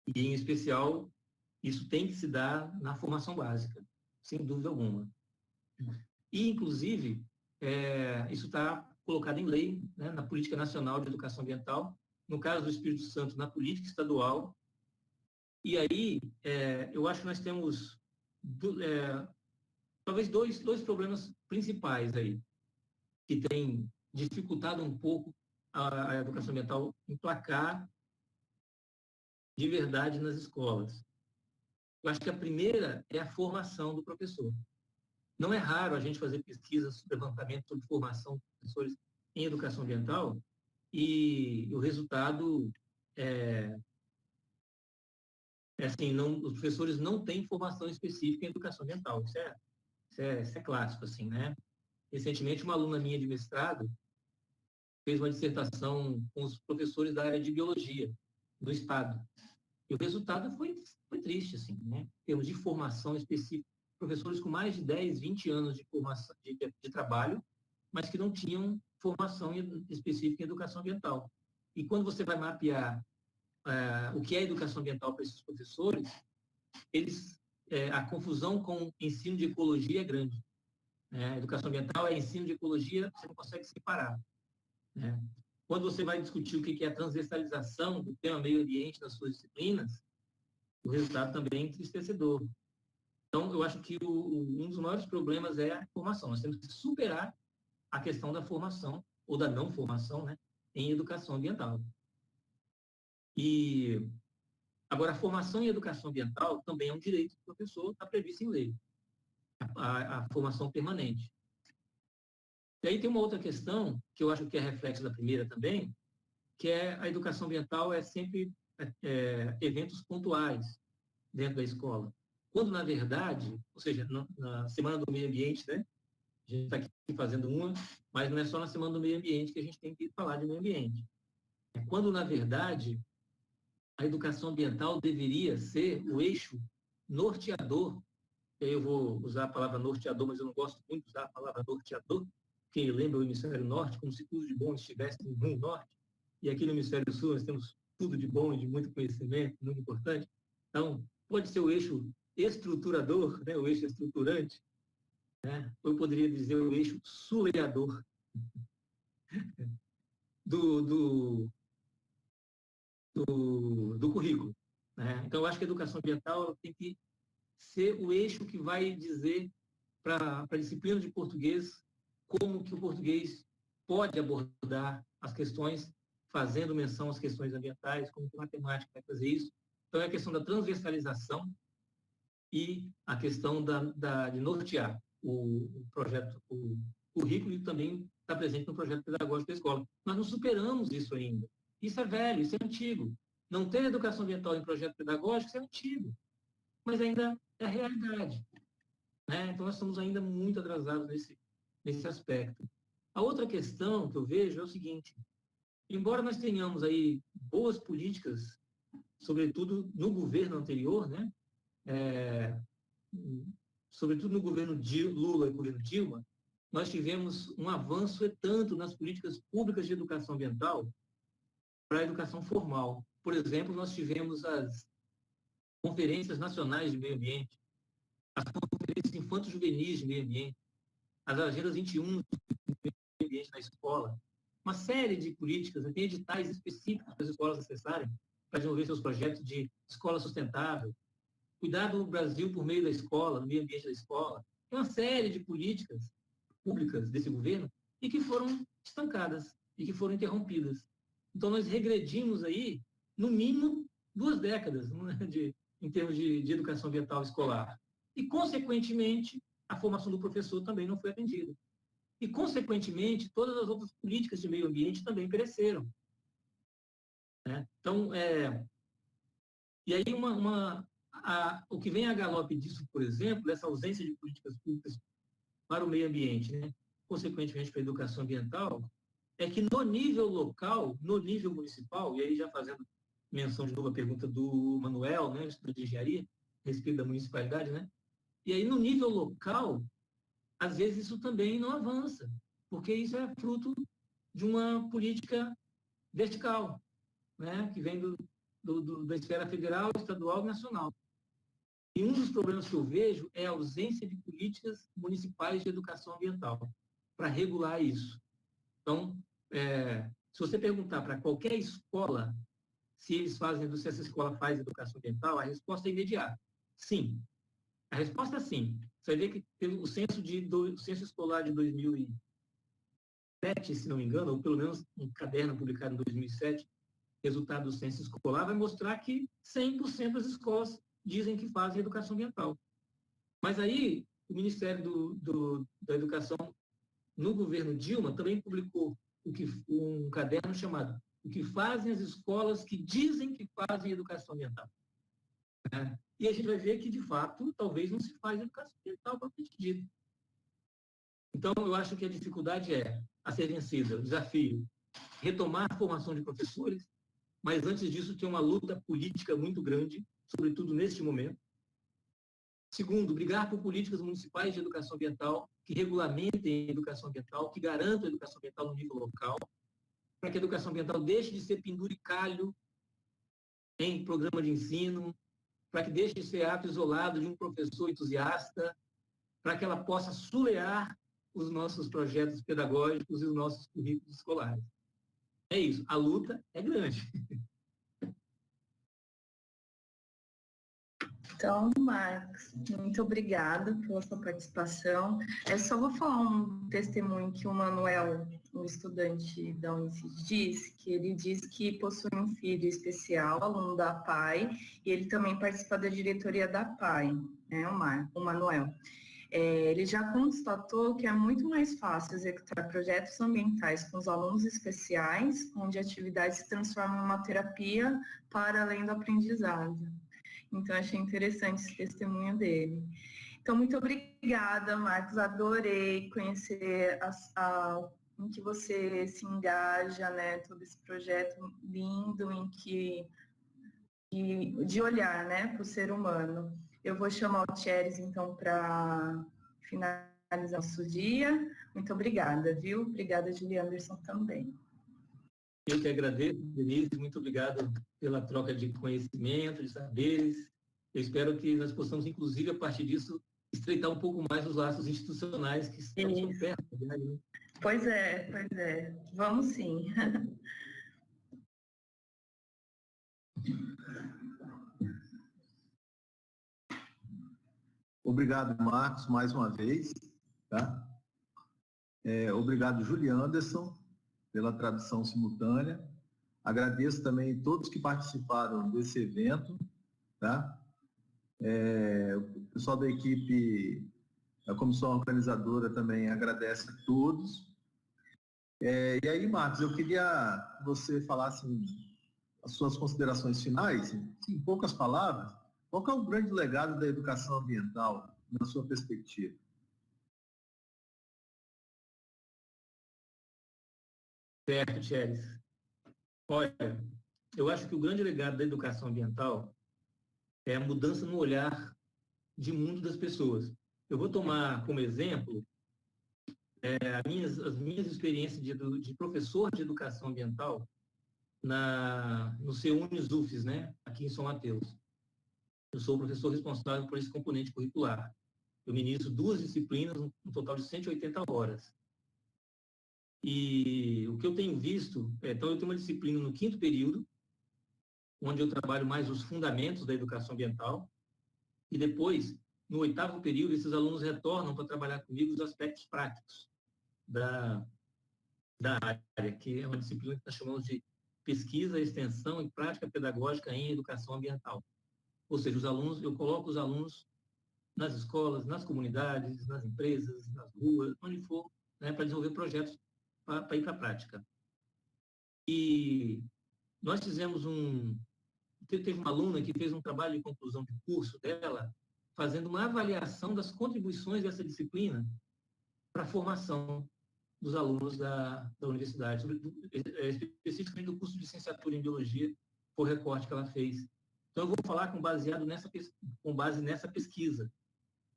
Speaker 3: E, em especial, isso tem que se dar na formação básica, sem dúvida alguma. E, inclusive, isso está colocado em lei, né, na Política Nacional de Educação Ambiental, no caso do Espírito Santo, na política estadual. E aí, eu acho que nós temos talvez dois problemas principais aí, que têm dificultado um pouco a educação ambiental emplacar de verdade nas escolas. Eu acho que a primeira é a formação do professor. Não é raro a gente fazer pesquisas, levantamento sobre formação de professores em educação ambiental, e o resultado assim, os professores não têm formação específica em educação ambiental. Isso é clássico, assim, né? Recentemente, uma aluna minha de mestrado fez uma dissertação com os professores da área de biologia do Estado. E o resultado foi triste, assim, né? Em termos de formação específica, professores com mais de 10, 20 anos de formação de trabalho, mas que não tinham formação específica em educação ambiental. E quando você vai mapear o que é educação ambiental para esses professores, a confusão com ensino de ecologia é grande. Educação ambiental é ensino de ecologia, você não consegue separar. Né? Quando você vai discutir o que é a transversalização do tema meio ambiente nas suas disciplinas, o resultado também é entristecedor. Então, eu acho que um dos maiores problemas é a formação. Nós temos que superar a questão da formação, ou da não formação, né, em educação ambiental. E, agora, a formação em educação ambiental também é um direito do professor, está previsto em lei, a formação permanente. E aí tem uma outra questão, que eu acho que é reflexo da primeira também, que é a educação ambiental sempre eventos pontuais dentro da escola. Quando, na verdade, ou seja, na Semana do Meio Ambiente, né, a gente está aqui fazendo uma, mas não é só na Semana do Meio Ambiente que a gente tem que falar de meio ambiente. Quando, na verdade, a educação ambiental deveria ser o eixo norteador. Eu vou usar a palavra norteador, mas eu não gosto muito de usar a palavra norteador, porque lembra o hemisfério norte, como se tudo de bom estivesse no rumo norte. E aqui no hemisfério sul nós temos tudo de bom e de muito conhecimento, muito importante. Então, pode ser o eixo estruturador, né, o eixo estruturante, né? Eu poderia dizer o eixo suleador do currículo. Né? Então, eu acho que a educação ambiental tem que ser o eixo que vai dizer para a disciplina de português como que o português pode abordar as questões, fazendo menção às questões ambientais, como que a matemática vai fazer isso. Então, é a questão da transversalização e a questão de nortear o projeto, o currículo, e também está presente no projeto pedagógico da escola. Nós não superamos isso ainda. Isso é velho, isso é antigo. Não ter educação ambiental em projeto pedagógico, isso é antigo. Mas ainda é a realidade. Né? Então, nós estamos ainda muito atrasados nesse aspecto. A outra questão que eu vejo é o seguinte: embora nós tenhamos aí boas políticas, sobretudo no governo anterior, né? Sobretudo no governo Lula e governo Dilma, nós tivemos um avanço tanto nas políticas públicas de educação ambiental para a educação formal. Por exemplo, nós tivemos as conferências nacionais de meio ambiente, as conferências infanto-juvenis de meio ambiente, as agendas 21 de meio ambiente na escola, uma série de políticas, tem editais específicos para as escolas acessarem, para desenvolver seus projetos de escola sustentável, cuidar do Brasil por meio da escola, no meio ambiente da escola. Tem uma série de políticas públicas desse governo e que foram estancadas e que foram interrompidas. Então, nós regredimos aí, no mínimo, 2 décadas, né, em termos de educação ambiental escolar. E, consequentemente, a formação do professor também não foi atendida. E, consequentemente, todas as outras políticas de meio ambiente também pereceram. Né? Então, e aí o que vem a galope disso, por exemplo, dessa ausência de políticas públicas para o meio ambiente, né? Consequentemente para a educação ambiental, é que no nível local, no nível municipal, e aí já fazendo menção de novo à pergunta do Manuel, né, estudante de engenharia, a respeito da municipalidade, né? E aí no nível local, às vezes isso também não avança, porque isso é fruto de uma política vertical, né, que vem da esfera federal, estadual e nacional. E um dos problemas que eu vejo é a ausência de políticas municipais de educação ambiental para regular isso. Então, se você perguntar para qualquer escola se eles fazem, se essa escola faz educação ambiental, a resposta é imediata. Sim. A resposta é sim. Você vai ver que o censo escolar de 2007, se não me engano, ou pelo menos um caderno publicado em 2007, resultado do censo escolar, vai mostrar que 100% das escolas dizem que fazem educação ambiental. Mas aí, o Ministério da Educação, no governo Dilma, também publicou um caderno chamado O que fazem as escolas que dizem que fazem educação ambiental. Né? E a gente vai ver que, de fato, talvez não se faz educação ambiental propriamente dita. Então, eu acho que a dificuldade é a ser vencida, o desafio, retomar a formação de professores, mas antes disso tem uma luta política muito grande, sobretudo neste momento. Segundo, brigar por políticas municipais de educação ambiental que regulamentem a educação ambiental, que garantam a educação ambiental no nível local, para que a educação ambiental deixe de ser penduricalho em programa de ensino, para que deixe de ser ato isolado de um professor entusiasta, para que ela possa sulear os nossos projetos pedagógicos e os nossos currículos escolares. É isso, a luta é grande.
Speaker 1: Então, Marcos, muito obrigada pela sua participação. Só vou falar um testemunho que o Manuel, um estudante da Unicid, disse, que ele diz que possui um filho especial, aluno da PAI, e ele também participa da diretoria da PAI, né, o Manuel. Ele já constatou que é muito mais fácil executar projetos ambientais com os alunos especiais, onde a atividade se transforma em uma terapia para além do aprendizado. Então, achei interessante esse testemunho dele. Então, muito obrigada, Marcos. Adorei conhecer em que você se engaja, né? Todo esse projeto lindo de olhar, né, para o ser humano. Eu vou chamar o Thieres, então, para finalizar o nosso dia. Muito obrigada, viu? Obrigada, Julia Anderson, também.
Speaker 3: Eu que agradeço, Denise, muito obrigado pela troca de conhecimento, de saberes. Eu espero que nós possamos, inclusive, a partir disso, estreitar um pouco mais os laços institucionais que estamos tão perto. Né?
Speaker 1: Pois é. Vamos sim.
Speaker 2: Obrigado, Marcos, mais uma vez. Tá? Obrigado, Julia Anderson, pela tradução simultânea. Agradeço também todos que participaram desse evento. Tá? O pessoal da equipe, a comissão organizadora também agradece a todos. E aí, Marcos, eu queria que você falasse as suas considerações finais, em poucas palavras. Qual que é o grande legado da educação ambiental, na sua perspectiva?
Speaker 3: Certo, Thieres. Olha, eu acho que o grande legado da educação ambiental é a mudança no olhar de mundo das pessoas. Eu vou tomar como exemplo as minhas experiências de professor de educação ambiental no CEUNES UFES, né, aqui em São Mateus. Eu sou o professor responsável por esse componente curricular. Eu ministro 2 disciplinas, um total de 180 horas. E o que eu tenho visto, então eu tenho uma disciplina no 5º período, onde eu trabalho mais os fundamentos da educação ambiental, e depois, no 8º período, esses alunos retornam para trabalhar comigo os aspectos práticos da área, que é uma disciplina que nós chamamos de pesquisa, extensão e prática pedagógica em educação ambiental. Ou seja, eu coloco os alunos nas escolas, nas comunidades, nas empresas, nas ruas, onde for, né, para desenvolver projetos para ir para a prática. E nós fizemos teve uma aluna que fez um trabalho de conclusão de curso dela, fazendo uma avaliação das contribuições dessa disciplina para a formação dos alunos da universidade, especificamente do curso de licenciatura em biologia, foi o recorte que ela fez. Então, eu vou falar com base nessa pesquisa,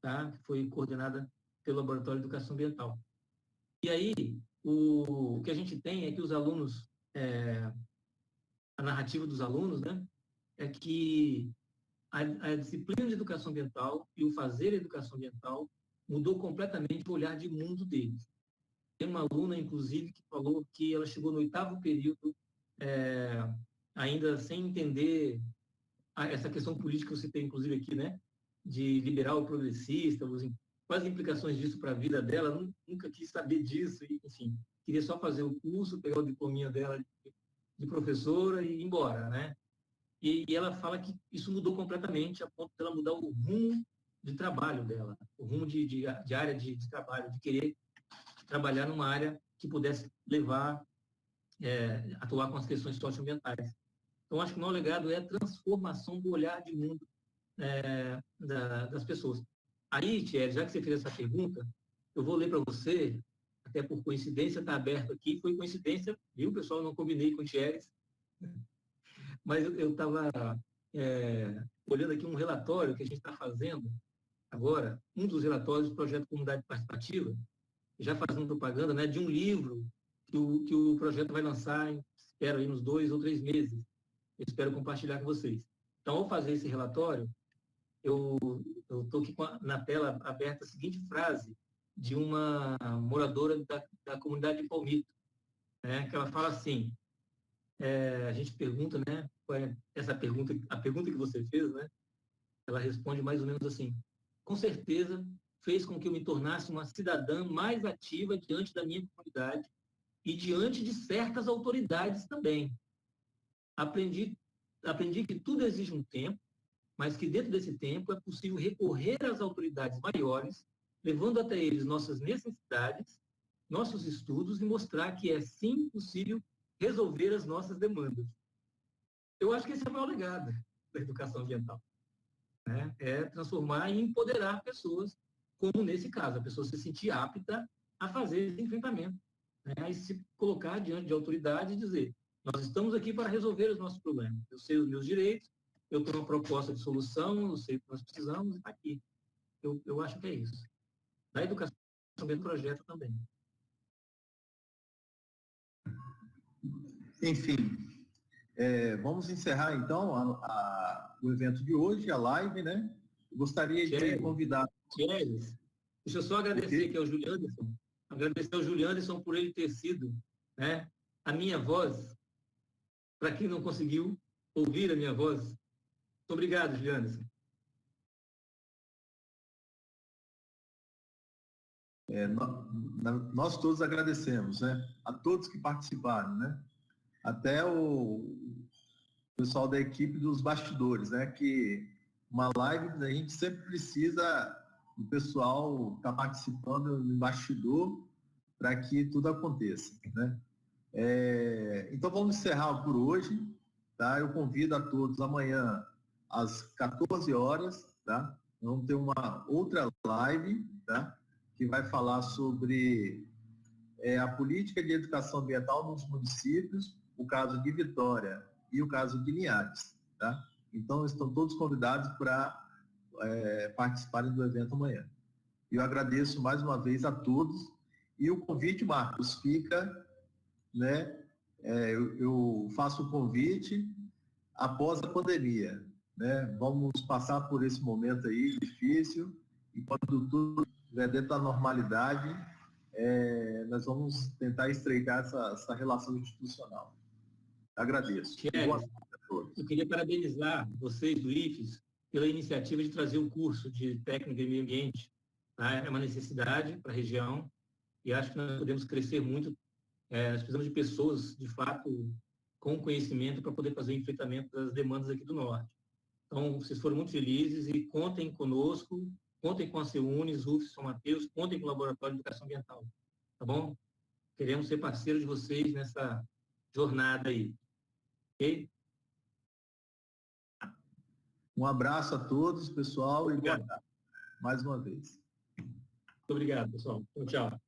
Speaker 3: tá? Que foi coordenada pelo Laboratório de Educação Ambiental. E aí, o que a gente tem é que os alunos, a narrativa dos alunos, né, é que a disciplina de educação ambiental e o fazer educação ambiental mudou completamente o olhar de mundo deles. Tem uma aluna, inclusive, que falou que ela chegou no 8º período, ainda sem entender essa questão política que você tem, inclusive, aqui, né? De liberal progressista, quais as implicações disso para a vida dela, nunca quis saber disso, e, enfim, queria só fazer o curso, pegar o diplominha dela de professora e ir embora, né? E ela fala que isso mudou completamente, a ponto de ela mudar o rumo de trabalho dela, o rumo de área de trabalho, de querer trabalhar numa área que pudesse levar, atuar com as questões socioambientais. Então, acho que o meu legado é a transformação do olhar de mundo das pessoas. Aí, Thierry, já que você fez essa pergunta, eu vou ler para você, até por coincidência, está aberto aqui, foi coincidência, viu, pessoal? Não combinei com o Thierry, mas eu estava olhando aqui um relatório que a gente está fazendo agora, um dos relatórios do Projeto Comunidade Participativa, já fazendo propaganda, né, de um livro que o projeto vai lançar, espero, aí nos 2 ou 3 meses. Eu espero compartilhar com vocês. Então, ao fazer esse relatório, eu estou aqui na tela aberta a seguinte frase de uma moradora da comunidade de Palmito, né, que ela fala assim, a gente pergunta, né, qual é essa pergunta, a pergunta que você fez, né, ela responde mais ou menos assim, com certeza fez com que eu me tornasse uma cidadã mais ativa diante da minha comunidade e diante de certas autoridades também. Aprendi que tudo exige um tempo, mas que dentro desse tempo é possível recorrer às autoridades maiores, levando até eles nossas necessidades, nossos estudos e mostrar que é sim possível resolver as nossas demandas. Eu acho que esse é o maior legado da educação ambiental, né? É transformar e empoderar pessoas, como nesse caso, a pessoa se sentir apta a fazer esse enfrentamento, né? Aí se colocar diante de autoridade e dizer, nós estamos aqui para resolver os nossos problemas, eu sei os meus direitos, eu tenho uma proposta de solução, eu sei o que nós precisamos, e está aqui. Eu acho que é isso. Da educação do projeto também.
Speaker 2: Enfim, vamos encerrar então o evento de hoje, a live, né? Eu gostaria de convidar...
Speaker 3: Thierry, deixa eu só agradecer aqui ao Júlio Anderson, agradecer ao Júlio Anderson por ele ter sido, né, a minha voz, para quem não conseguiu ouvir a minha voz. Muito obrigado, Júlio Anderson.
Speaker 2: Nós todos agradecemos, né? A todos que participaram, né? Até o pessoal da equipe dos bastidores, né? Que uma live a gente sempre precisa do pessoal estar participando no bastidor para que tudo aconteça, né? Então vamos encerrar por hoje, tá? Eu convido a todos amanhã às 14 horas, tá? Vamos ter uma outra live, tá? Que vai falar sobre a política de educação ambiental nos municípios, o caso de Vitória e o caso de Linhares, tá? Então, estão todos convidados para participarem do evento amanhã. Eu agradeço mais uma vez a todos e o convite, Marcos, fica, né? Eu faço o convite após a pandemia, né? Vamos passar por esse momento aí difícil e quando tudo estiver dentro da normalidade, nós vamos tentar estreitar essa relação institucional. Agradeço.
Speaker 3: Thierry, eu queria parabenizar vocês do IFES pela iniciativa de trazer o curso de técnica em meio ambiente. Tá? É uma necessidade para a região e acho que nós podemos crescer muito. Nós precisamos de pessoas, de fato, com conhecimento para poder fazer o enfrentamento das demandas aqui do Norte. Então, vocês foram muito felizes e contem conosco, contem com a CEUNES, UFES, São Mateus, contem com o Laboratório de Educação Ambiental. Tá bom? Queremos ser parceiros de vocês nessa jornada aí. Ok?
Speaker 2: Um abraço a todos, pessoal, e boa tarde, mais uma vez.
Speaker 3: Muito obrigado, pessoal. Tchau.